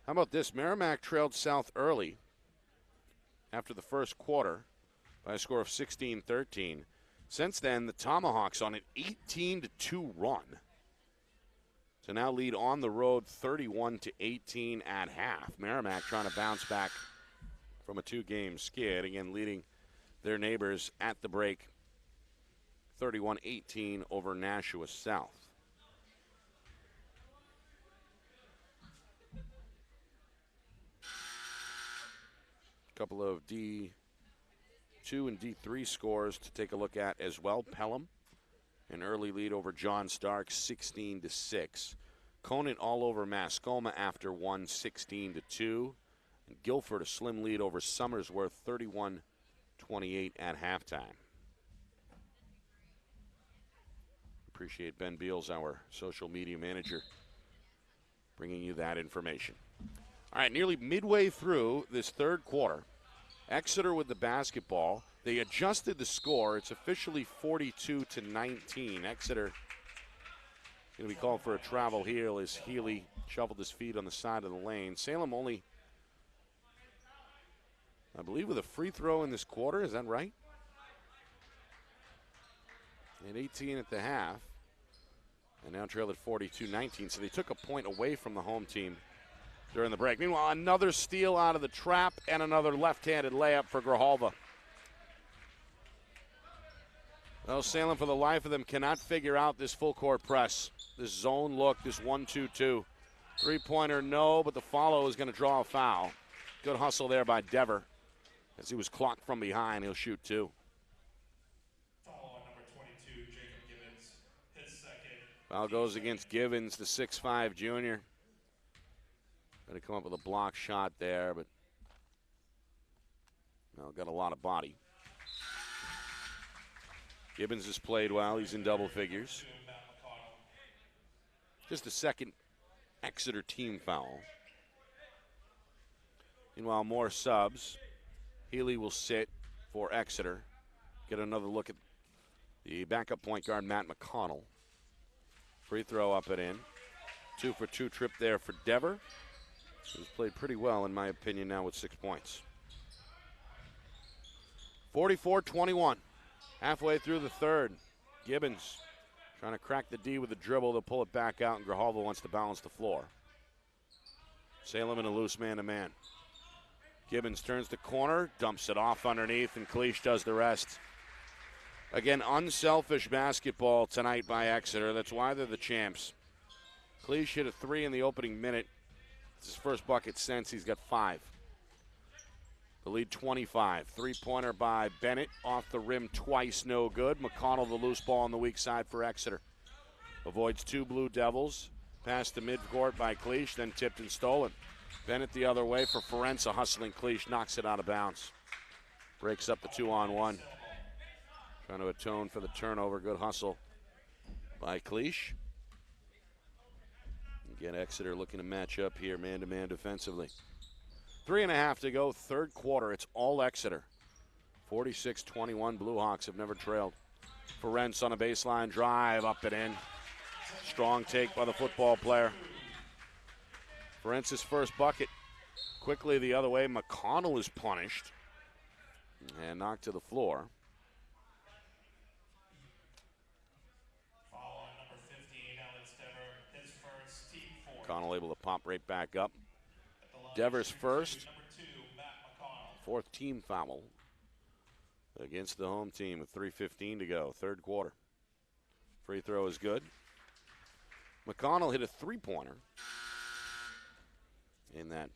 How about this? Merrimack trailed South early after the first quarter by a score of 16-13. Since then, the Tomahawks on an 18-2 run to now lead on the road 31-18 at half. Merrimack trying to bounce back from a 2-game skid, again leading their neighbors at the break 31-18 over Nashua South. A couple of D2 and D3 scores to take a look at as well. Pelham, an early lead over John Stark, 16-6. Conant all over Mascoma after one, 16-2. And Guilford a slim lead over Somersworth, 31-28 at halftime. Appreciate Ben Beals, our social media manager, bringing you that information. All right, nearly midway through this third quarter, Exeter with the basketball. They adjusted the score. It's officially 42-19. Exeter going to be called for a travel here as Healy shuffled his feet on the side of the lane. Salem only, I believe, with a free throw in this quarter. Is that right? And 18 at the half. And now trail at 42-19. So they took a point away from the home team during the break. Meanwhile, another steal out of the trap and another left-handed layup for Grijalva. Well, Salem, for the life of them, cannot figure out this full-court press, this zone look, this 1-2-2. Three-pointer, no, but the follow is going to draw a foul. Good hustle there by Dever. As he was clocked from behind, he'll shoot two. Foul on number 22, Jacob Gibbons, his second. Foul goes against Gibbons, the 6'5 junior. Going to come up with a block shot there, but got a lot of body. Gibbons has played well. He's in double figures. Just the second Exeter team foul. Meanwhile, more subs. Healy will sit for Exeter. Get another look at the backup point guard, Matt McConnell. Free throw up and in. 2-for-2 trip there for Dever. He's played pretty well, in my opinion, now with 6 points. 44-21. Halfway through the third. Gibbons trying to crack the D with the dribble. They'll pull it back out, and Grijalva wants to balance the floor. Salem in a loose man-to-man. Gibbons turns the corner, dumps it off underneath, and Cleach does the rest. Again, unselfish basketball tonight by Exeter. That's why they're the champs. Cleach hit a three in the opening minute. It's his first bucket since. He's got 5. The lead 25. Three-pointer by Bennett. Off the rim twice, no good. McConnell, the loose ball on the weak side for Exeter. Avoids 2 Blue Devils. Pass to midcourt by Cleach, then tipped and stolen. Bennett the other way for Forenza. Hustling Cleach, knocks it out of bounds. Breaks up the 2-on-1. Trying to atone for the turnover. Good hustle by Cleach. Again, Exeter looking to match up here man-to-man defensively. 3.5 to go, third quarter. It's all Exeter. 46-21, Blue Hawks have never trailed. Ferenc on a baseline drive, up and in. Strong take by the football player. Ferenc's first bucket. Quickly the other way, McConnell is punished and knocked to the floor. Foul on number 15, Alex Dever, his first, team 4. McConnell able to pop right back up. Devers first. Number 2, Matt McConnell. Fourth team foul against the home team with 3:15 to go, third quarter. Free throw is good. McConnell hit a three-pointer in that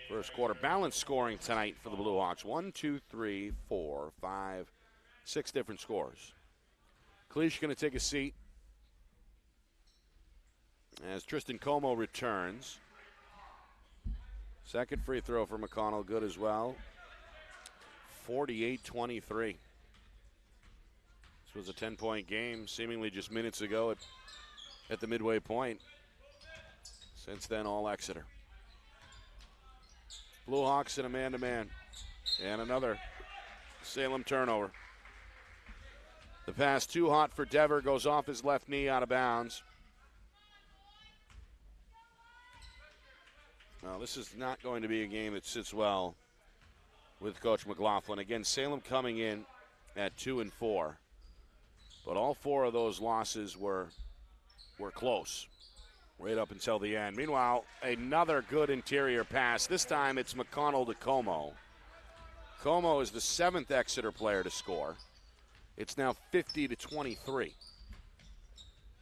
first quarter. Balanced scoring tonight for the Blue Hawks. 1, 2, 3, 4, 5, 6 different scores. Cleach going to take a seat as Tristan Como returns. Second free throw for McConnell, good as well. 48-23. This was a 10-point game, seemingly just minutes ago at the midway point. Since then, all Exeter. Blue Hawks in a man-to-man. And another Salem turnover. The pass too hot for Dever, goes off his left knee out of bounds. Well, this is not going to be a game that sits well with Coach McLaughlin. Again, Salem coming in at 2-4. But all 4 of those losses were close right up until the end. Meanwhile, another good interior pass. This time it's McConnell to Como. Como is the 7th Exeter player to score. It's now 50-23.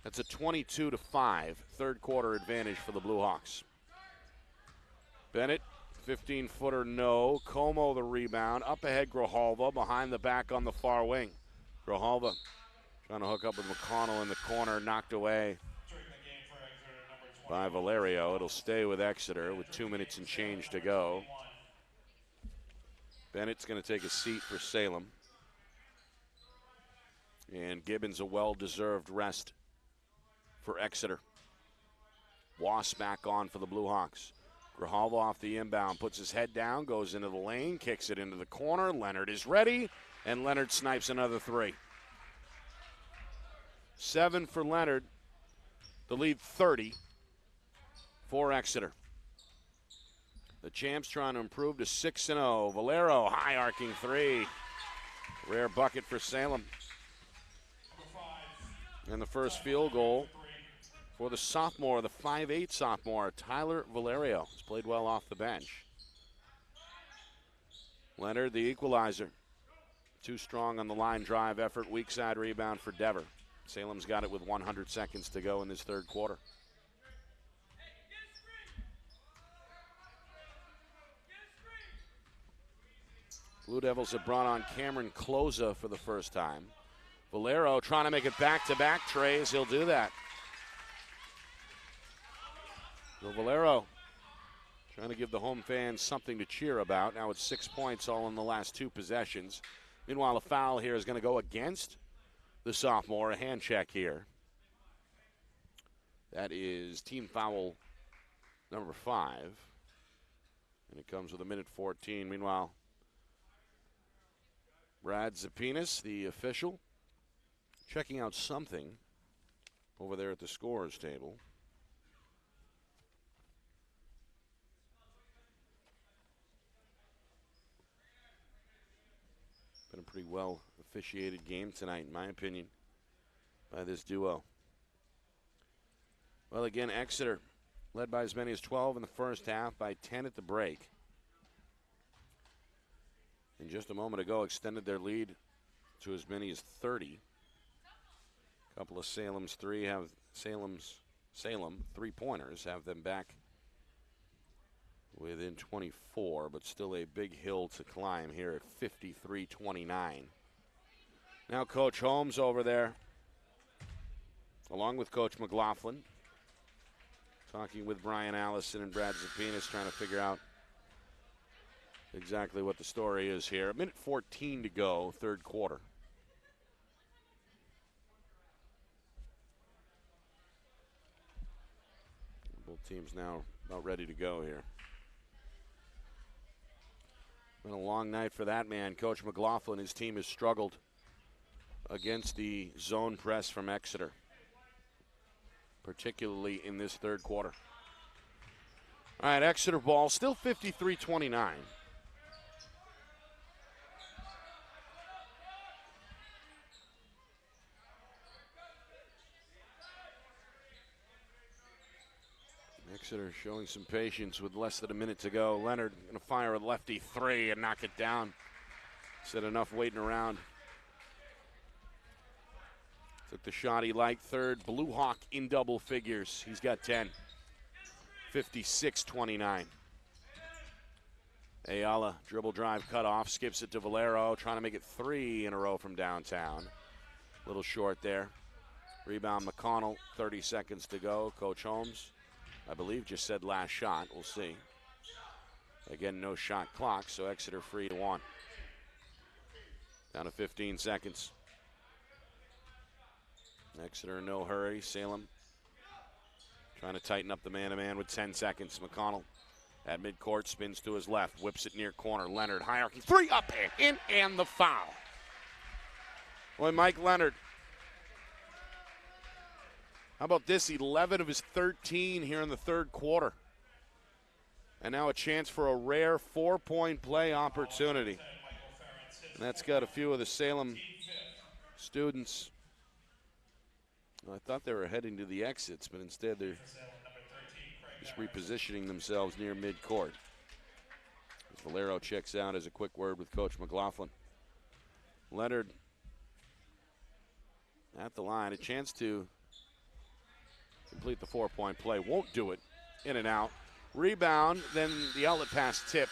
That's a 22-5 third quarter advantage for the Blue Hawks. Bennett, 15-footer, no. Como the rebound. Up ahead, Grijalva. Behind the back on the far wing. Grijalva trying to hook up with McConnell in the corner. Knocked away. During the game for Exeter, number by Valerio. It'll stay with Exeter with 2 minutes and change to go. Bennett's going to take a seat for Salem. And Gibbons a well-deserved rest for Exeter. Wass back on for the Blue Hawks. Grijalva off the inbound, puts his head down, goes into the lane, kicks it into the corner. Leonard is ready, and Leonard snipes another 3. 7 for Leonard. The lead 30 for Exeter. The champs trying to improve to 6-0. Valero, high arcing 3. Rare bucket for Salem. And the first field goal for the sophomore, the 5'8" sophomore, Tyler Valerio. He's played well off the bench. Leonard, the equalizer. Too strong on the line drive effort. Weak side rebound for Dever. Salem's got it with 100 seconds to go in this third quarter. Blue Devils have brought on Cameron Closa for the first time. Valero trying to make it back-to-back trays. He'll do that. So Valero trying to give the home fans something to cheer about. Now it's 6 points all in the last 2 possessions. Meanwhile, a foul here is going to go against the sophomore. A hand check here. That is team foul number 5. And it comes with 1:14. Meanwhile, Brad Zapinas, the official, checking out something over there at the scorer's table. Been a pretty well officiated game tonight, in my opinion, by this duo. Well, again, Exeter led by as many as 12 in the first half, by 10 at the break. And just a moment ago, extended their lead to as many as 30. A couple of Salem three-pointers have them back within 24, but still a big hill to climb here at 53-29. Now Coach Holmes over there, along with Coach McLaughlin, talking with Brian Allison and Brad Zapinas, trying to figure out exactly what the story is here. 1:14 to go, third quarter. Both teams now about ready to go here. Been a long night for that man. Coach McLaughlin, his team has struggled against the zone press from Exeter, particularly in this third quarter. All right, Exeter ball, still 53-29. Exeter showing some patience with less than a minute to go. Leonard going to fire a lefty 3 and knock it down. Said enough waiting around. Took the shot he liked. Third, Blue Hawk in double figures. He's got 10. 56-29. Ayala, dribble drive cut off, skips it to Valero, trying to make it 3 in a row from downtown. A little short there. Rebound McConnell, 30 seconds to go. Coach Holmes, I believe, just said last shot. We'll see. Again, no shot clock, so Exeter free to 1. Down to 15 seconds. Exeter in no hurry. Salem trying to tighten up the man-to-man with 10 seconds. McConnell at midcourt, spins to his left, whips it near corner. Leonard, high arcing 3, up and in, and the foul. Boy, Mike Leonard. How about this? 11 of his 13 here in the third quarter. And now a chance for a rare 4-point play opportunity. And that's got a few of the Salem students. Well, I thought they were heading to the exits, but instead they're just repositioning themselves near midcourt. Valero checks out as a quick word with Coach McLaughlin. Leonard at the line, a chance to complete the 4-point play. Won't do it. In and out. Rebound, then the outlet pass tipped,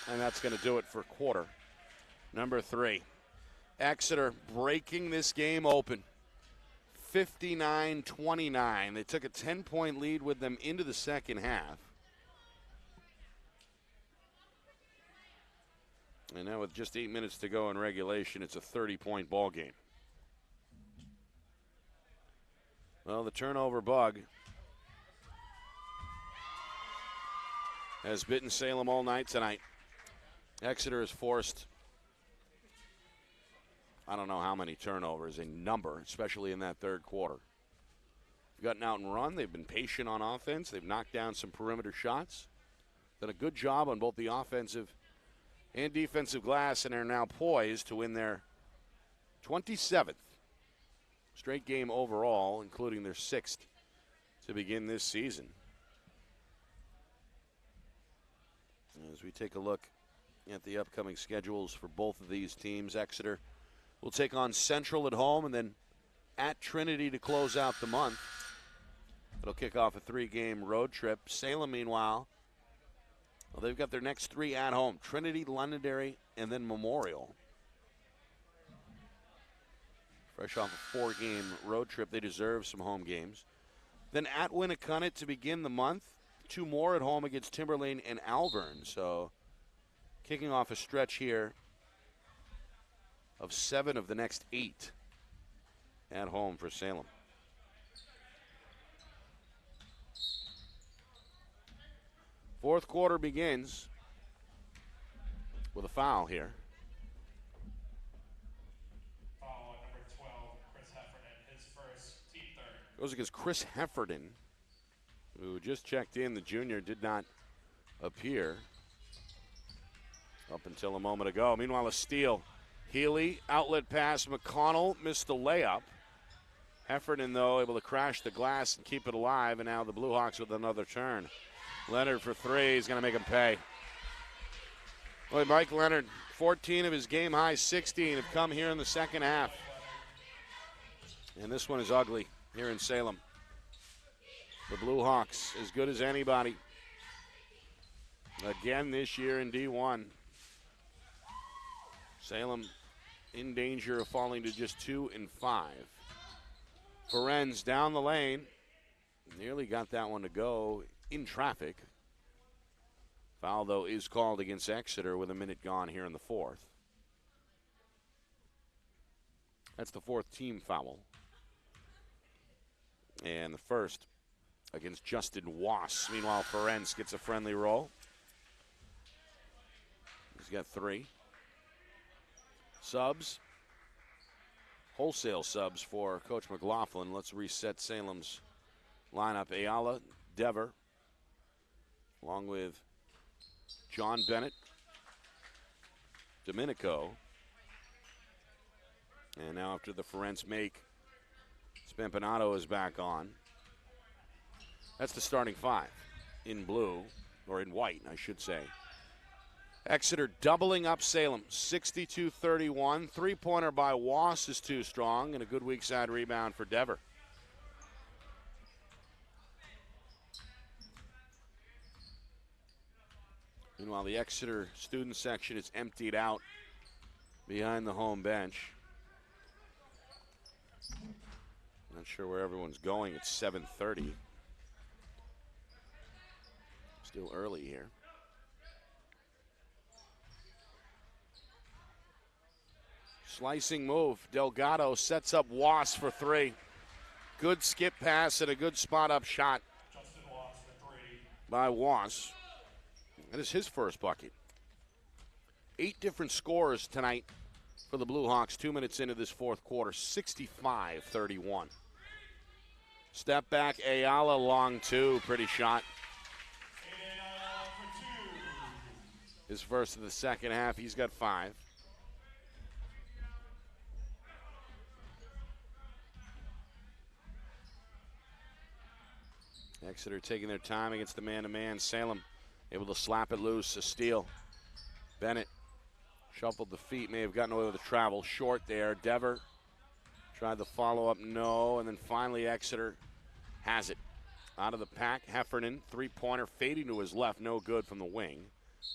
and that's going to do it for quarter number 3. Exeter breaking this game open. 59-29. They took a 10-point lead with them into the second half. And now with just 8 minutes to go in regulation, it's a 30-point ball game. Well, the turnover bug has bitten Salem all night tonight. Exeter has forced, I don't know how many turnovers, a number, especially in that third quarter. They've gotten out and run. They've been patient on offense. They've knocked down some perimeter shots. Done a good job on both the offensive and defensive glass, and are now poised to win their 27th straight game overall, including their 6th to begin this season. As we take a look at the upcoming schedules for both of these teams, Exeter will take on Central at home and then at Trinity to close out the month. It'll kick off a 3-game road trip. Salem, meanwhile, well, they've got their next 3 at home: Trinity, Londonderry, and then Memorial. Fresh off a 4-game road trip, they deserve some home games. Then at Winnicott to begin the month. 2 more at home against Timberlane and Alvern. So kicking off a stretch here of 7 of the next 8 at home for Salem. Fourth quarter begins with a foul here. Foul on number 12, Chris Heffernan, his first, team third. Goes against Chris Heffernan, who just checked in. The junior did not appear up until a moment ago. Meanwhile, a steal. Healy, outlet pass. McConnell missed the layup. Heffernan, though, able to crash the glass and keep it alive, and now the Blue Hawks with another turn. Leonard for 3. He's going to make him pay. Boy, Mike Leonard, 14 of his game-high 16 have come here in the second half. And this one is ugly here in Salem. The Blue Hawks, as good as anybody. Again this year in D1. Salem in danger of falling to just 2 and 5. Ferenz down the lane. Nearly got that one to go in traffic. Foul, though, is called against Exeter with a minute gone here in the fourth. That's the 4th team foul. And the first against Justin Wass. Meanwhile, Ferenz gets a friendly roll. He's got 3. Subs. Wholesale subs for Coach McLaughlin. Let's reset Salem's lineup. Ayala, Dever, along with John Bennett, Domenico. And now after the Ferenc make, Spampanato is back on. That's the starting 5 in blue, or in white, I should say. Exeter doubling up Salem, 62-31. 3-pointer by Wass is too strong, and a good weak side rebound for Dever. Meanwhile, the Exeter student section is emptied out behind the home bench. Not sure where everyone's going. It's 7:30. Still early here. Slicing move. Delgado sets up Wass for 3. Good skip pass and a good spot up shot Justin Wass for 3. by Wass. That is his first bucket. 8 different scores tonight for the Blue Hawks 2 minutes into this fourth quarter. 65-31. Step back, Ayala, long 2. Pretty shot. Ayala for 2. His first of the second half. He's got 5. Exeter taking their time against the man-to-man. Salem able to slap it loose. A steal. Bennett shuffled the feet. May have gotten away with a travel. Short there. Dever tried the follow-up. No. And then finally Exeter has it. Out of the pack. Heffernan. 3-pointer fading to his left. No good from the wing.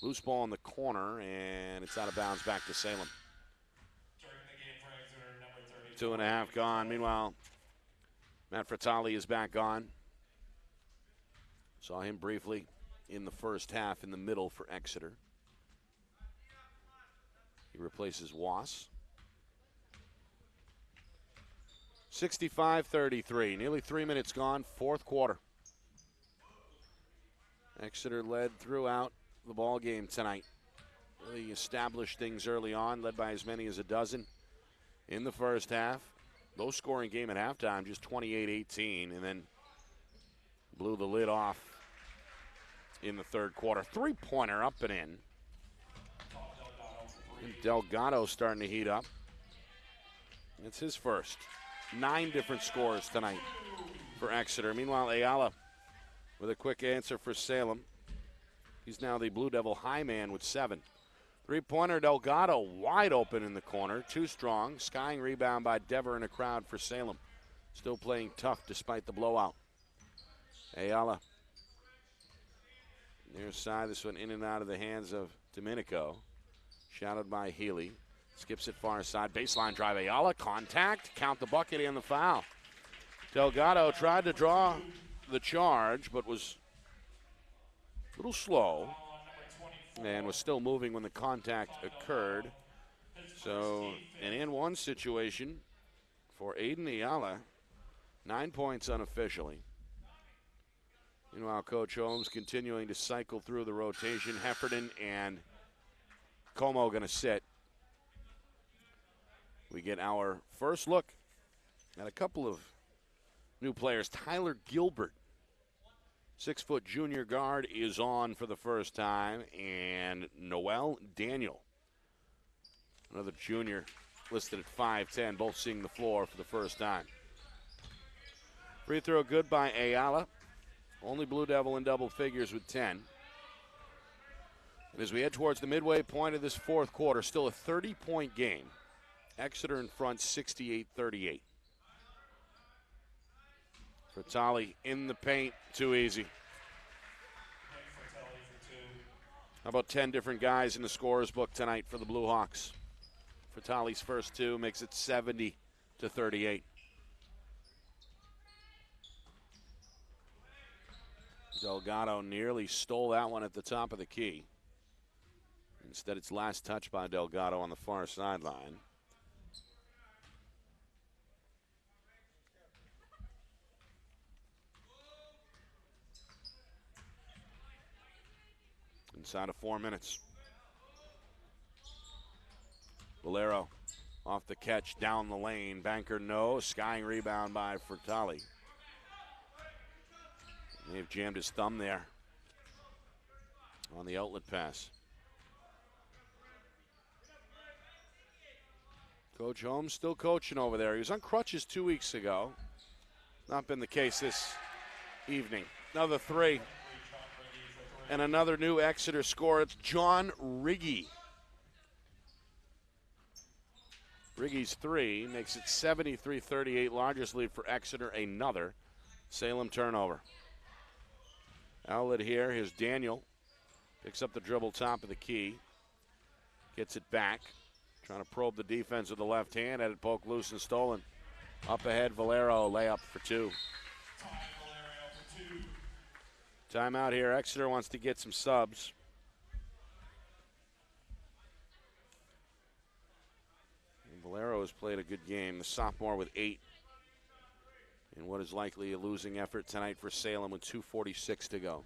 Loose ball in the corner. And it's out of bounds back to Salem. During the game for Exeter, number 30. 2.5 gone. Meanwhile, Matt Fratelli is back on. Saw him briefly in the first half in the middle for Exeter. He replaces Wass. 65-33, nearly 3 minutes gone, fourth quarter. Exeter led throughout the ball game tonight. Really established things early on, led by as many as a dozen in the first half. Low-scoring game at halftime, just 28-18, and then blew the lid off in the third quarter. Three-pointer up and in. And Delgado starting to heat up. It's his first. 9 different scores tonight for Exeter. Meanwhile, Ayala with a quick answer for Salem. He's now the Blue Devil high man with 7. Three-pointer, Delgado wide open in the corner. Too strong. Skying rebound by Dever in a crowd for Salem. Still playing tough despite the blowout. Ayala. Near side, this one in and out of the hands of Domenico. Shadowed by Healy. Skips it far side. Baseline drive, Ayala. Contact. Count the bucket and the foul. Delgado tried to draw the charge, but was a little slow and was still moving when the contact occurred. So an and-one situation for Aiden Ayala. 9 points unofficially. Meanwhile, Coach Holmes continuing to cycle through the rotation. Heffernan and Como going to sit. We get our first look at a couple of new players. Tyler Gilbert, 6-foot junior guard, is on for the first time. And Noel Daniel, another junior, listed at 5'10", both seeing the floor for the first time. Free throw good by Ayala. Only Blue Devil in double figures with 10. And as we head towards the midway point of this fourth quarter, still a 30-point game. Exeter in front, 68-38. Fratelli in the paint, too easy. How about 10 different guys in the scorer's book tonight for the Blue Hawks? Fratelli's first 2 makes it 70-38. Delgado nearly stole that one at the top of the key. Instead, it's last touch by Delgado on the far sideline. Inside of 4 minutes. Valero off the catch, down the lane. Banker no. Skying rebound by Fratelli. They've jammed his thumb there on the outlet pass. Coach Holmes still coaching over there. He was on crutches 2 weeks ago. Not been the case this evening. Another 3. And another new Exeter score. It's John Riggy. Riggy's 3 makes it 73-38. Largest lead for Exeter. Another Salem turnover. Outlet here. Here's Daniel. Picks up the dribble top of the key. Gets it back. Trying to probe the defense with the left hand. Had it poked loose and stolen. Up ahead, Valero. Layup for 2. Timeout here. Exeter wants to get some subs. And Valero has played a good game. The sophomore with 8. In what is likely a losing effort tonight for Salem with 2:46 to go.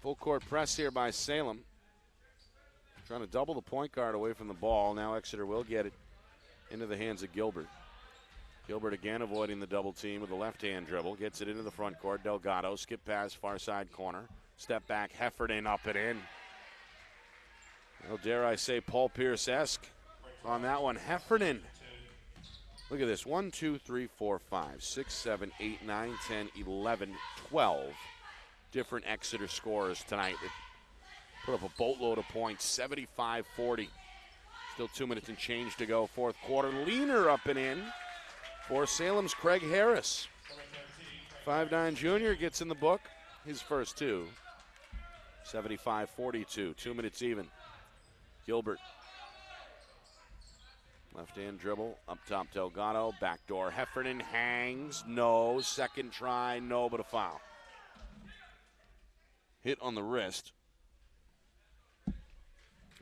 Full court press here by Salem. Trying to double the point guard away from the ball. Now Exeter will get it into the hands of Gilbert. Gilbert again avoiding the double team with a left-hand dribble. Gets it into the front court. Delgado, skip pass, far side corner. Step back, Heffernan up and in. Well, dare I say Paul Pierce-esque on that one. Heffernan. Look at this. 1, 2, 3, 4, 5, 6, 7, 8, 9, 10, 11, 12 different Exeter scorers tonight. They put up a boatload of points, 75-40. Still 2 minutes and change to go. Fourth quarter. Leaner up and in for Salem's Craig Harris. 5'9" junior gets in the book. His first 2. 75-42. 2 minutes even. Gilbert. Left-hand dribble, up top Delgado, backdoor Heffernan, hangs, no, second try, no, but a foul. Hit on the wrist.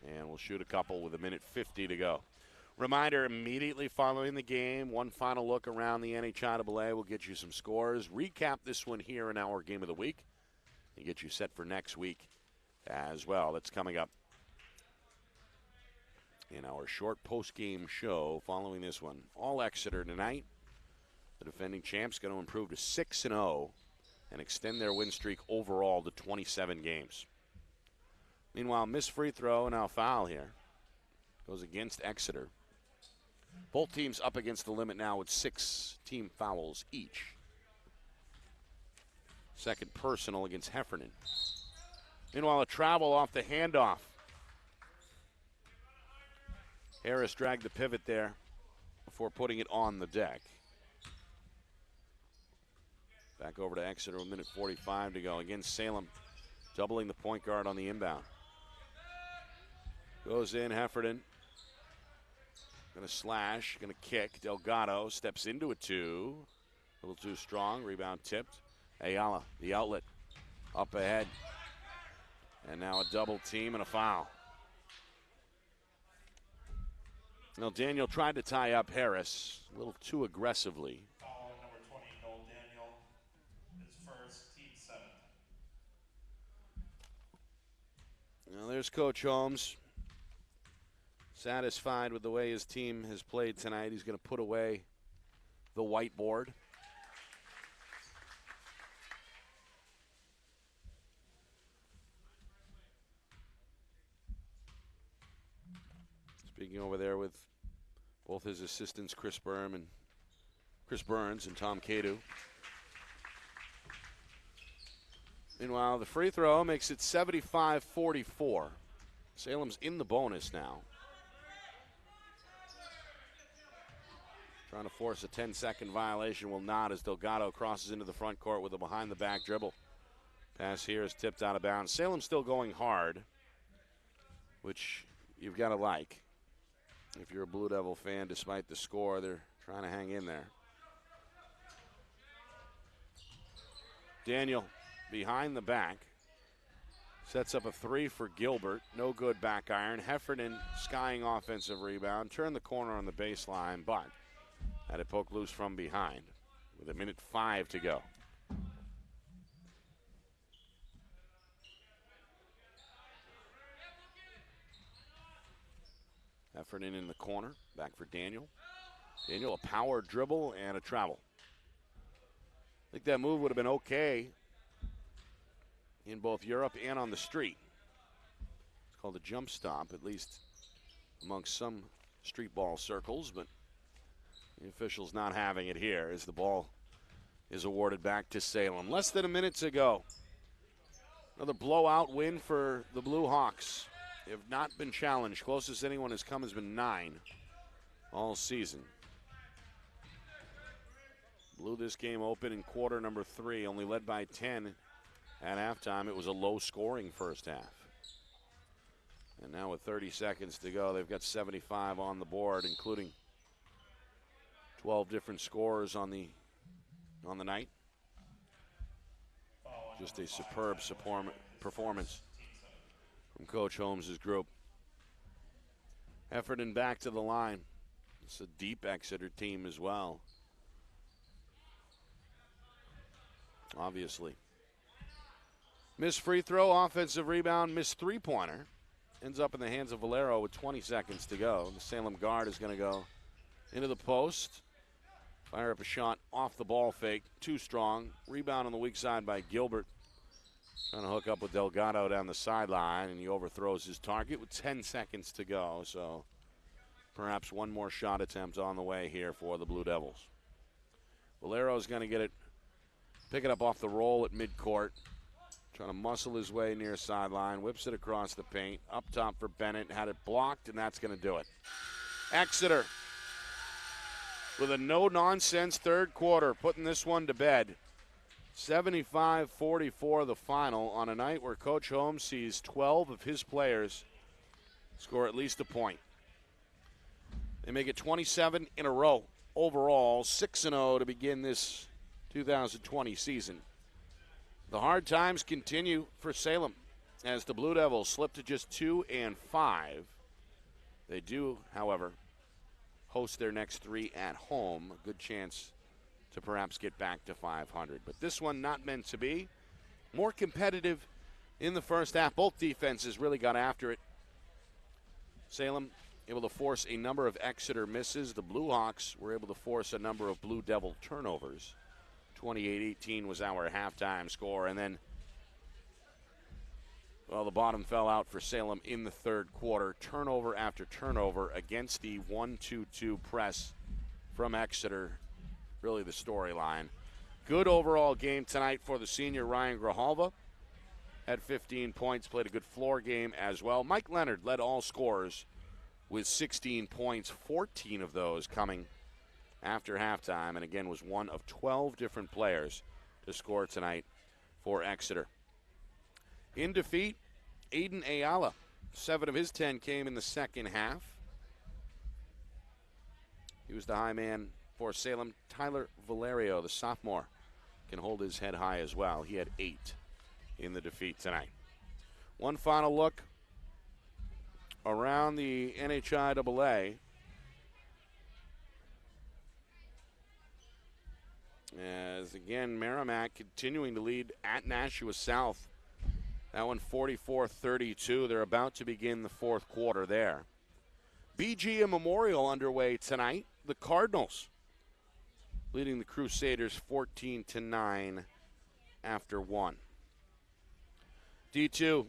And we'll shoot a couple with 1:50 to go. Reminder, immediately following the game, one final look around the NHIAA will get you some scores. Recap this one here in our Game of the Week and get you set for next week as well. That's coming up in our short post-game show following this one. All Exeter tonight. The defending champs going to improve to 6-0 and extend their win streak overall to 27 games. Meanwhile, missed free throw, now foul here. Goes against Exeter. Both teams up against the limit now with 6 team fouls each. Second personal against Heffernan. Meanwhile, a travel off the handoff. Harris dragged the pivot there before putting it on the deck. Back over to Exeter, 1:45 to go. Against Salem, doubling the point guard on the inbound. Goes in, Heffernan. Gonna slash, gonna kick. Delgado steps into a 2. A little too strong, rebound tipped. Ayala, the outlet, up ahead. And now a double team and a foul. Now Daniel tried to tie up Harris a little too aggressively. Foul number 20, Noel Daniel. His first, team 7. Now there's Coach Holmes. Satisfied with the way his team has played tonight. He's going to put away the whiteboard. Speaking over there with both his assistants, Chris Burns and Tom Cadu. Meanwhile, the free throw makes it 75-44. Salem's in the bonus now. Trying to force a 10-second violation, will not, as Delgado crosses into the front court with a behind-the-back dribble. Pass here is tipped out of bounds. Salem's still going hard, which you've got to like. If you're a Blue Devil fan, despite the score, they're trying to hang in there. Daniel behind the back. Sets up a 3 for Gilbert. No good back iron. Heffernan skying offensive rebound. Turn the corner on the baseline, but had it poked loose from behind with 1:05 to go. Heffernan in the corner. Back for Daniel. Daniel, a power dribble and a travel. I think that move would have been okay in both Europe and on the street. It's called a jump stop, at least amongst some street ball circles, but the officials not having it here as the ball is awarded back to Salem. Less than a minute to go. Another blowout win for the Blue Hawks. They have not been challenged. Closest anyone has come has been 9 all season. Blew this game open in quarter number 3, only led by 10 at halftime. It was a low-scoring first half. And now with 30 seconds to go, they've got 75 on the board, including 12 different scorers on the night. Just a superb performance from Coach Holmes' group. Heffernan back to the line. It's a deep Exeter team as well. Obviously. Missed free throw, offensive rebound, missed three-pointer. Ends up in the hands of Valero with 20 seconds to go. The Salem guard is going to go into the post. Fire up a shot off the ball fake. Too strong. Rebound on the weak side by Gilbert. Trying to hook up with Delgado down the sideline, and he overthrows his target with 10 seconds to go. So perhaps one more shot attempt on the way here for the Blue Devils. Valero's going to get it, pick it up off the roll at midcourt. Trying to muscle his way near sideline, whips it across the paint. Up top for Bennett, had it blocked, and that's going to do it. Exeter with a no-nonsense third quarter, putting this one to bed. 75-44 the final on a night where Coach Holmes sees 12 of his players score at least a point. They make it 27 in a row overall, 6-0 to begin this 2020 season. The hard times continue for Salem as the Blue Devils slip to just 2-5. They do, however, host their next 3 at home. A good chance to perhaps get back to 500. But this one not meant to be. More competitive in the first half. Both defenses really got after it. Salem able to force a number of Exeter misses. The Blue Hawks were able to force a number of Blue Devil turnovers. 28-18 was our halftime score. And then, well, the bottom fell out for Salem in the third quarter. Turnover after turnover against the 1-2-2 press from Exeter. Really the storyline. Good overall game tonight for the senior Ryan Grijalva. Had 15 points, played a good floor game as well. Mike Leonard led all scorers with 16 points, 14 of those coming after halftime, and again was one of 12 different players to score tonight for Exeter. In defeat, Aiden Ayala. 7 of his 10 came in the second half. He was the high man for Salem. Tyler Valerio, the sophomore, can hold his head high as well. He had 8 in the defeat tonight. One final look around the NHIAA. As again, Merrimack continuing to lead at Nashua South. That one 44-32. They're about to begin the fourth quarter there. BGA Memorial underway tonight. The Cardinals leading the Crusaders 14-9 after 1. D2,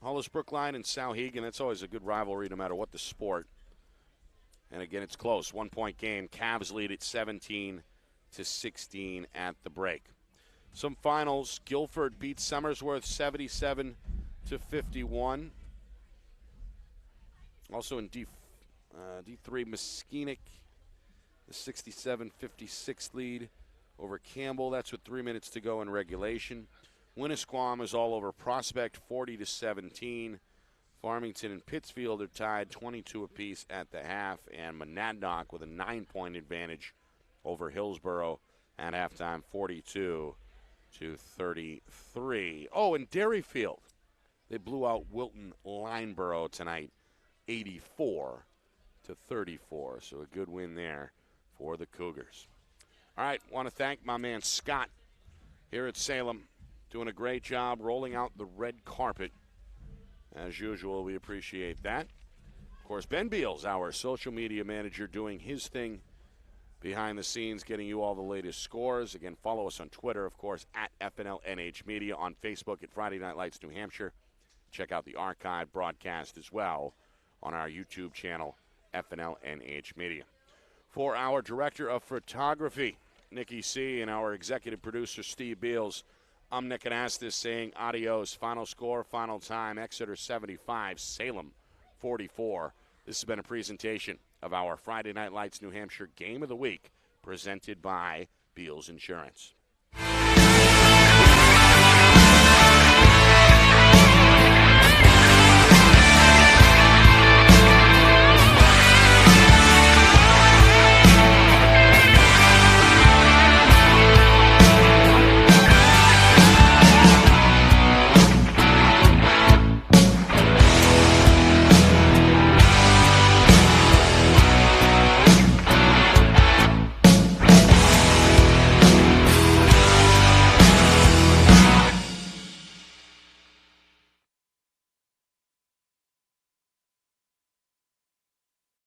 Hollis Brookline and Souhegan. That's always a good rivalry no matter what the sport. And again, it's close. 1-point game. Cavs lead at 17-16 at the break. Some finals. Guilford beats Somersworth 77-51. Also in D3, Muskenic, the 67-56 lead over Campbell. That's with 3 minutes to go in regulation. Winnisquam is all over Prospect 40-17. Farmington and Pittsfield are tied 22 apiece at the half, and Monadnock with a 9-point advantage over Hillsborough at halftime, 42-33. Oh, and Derryfield, they blew out Wilton Lineborough tonight, 84-34. So a good win there for the Cougars. All right, want to thank my man Scott here at Salem, doing a great job rolling out the red carpet. As usual, we appreciate that. Of course, Ben Beals, our social media manager, doing his thing behind the scenes, getting you all the latest scores. Again, follow us on Twitter, of course, at FNLNH Media, on Facebook at Friday Night Lights New Hampshire. Check out the archive broadcast as well on our YouTube channel, FNLNH Media. For our director of photography, Nikki C., and our executive producer, Steve Beals, I'm Nick Anastas saying adios. Final score, final time, Exeter 75, Salem 44. This has been a presentation of our Friday Night Lights New Hampshire Game of the Week, presented by Beals Insurance.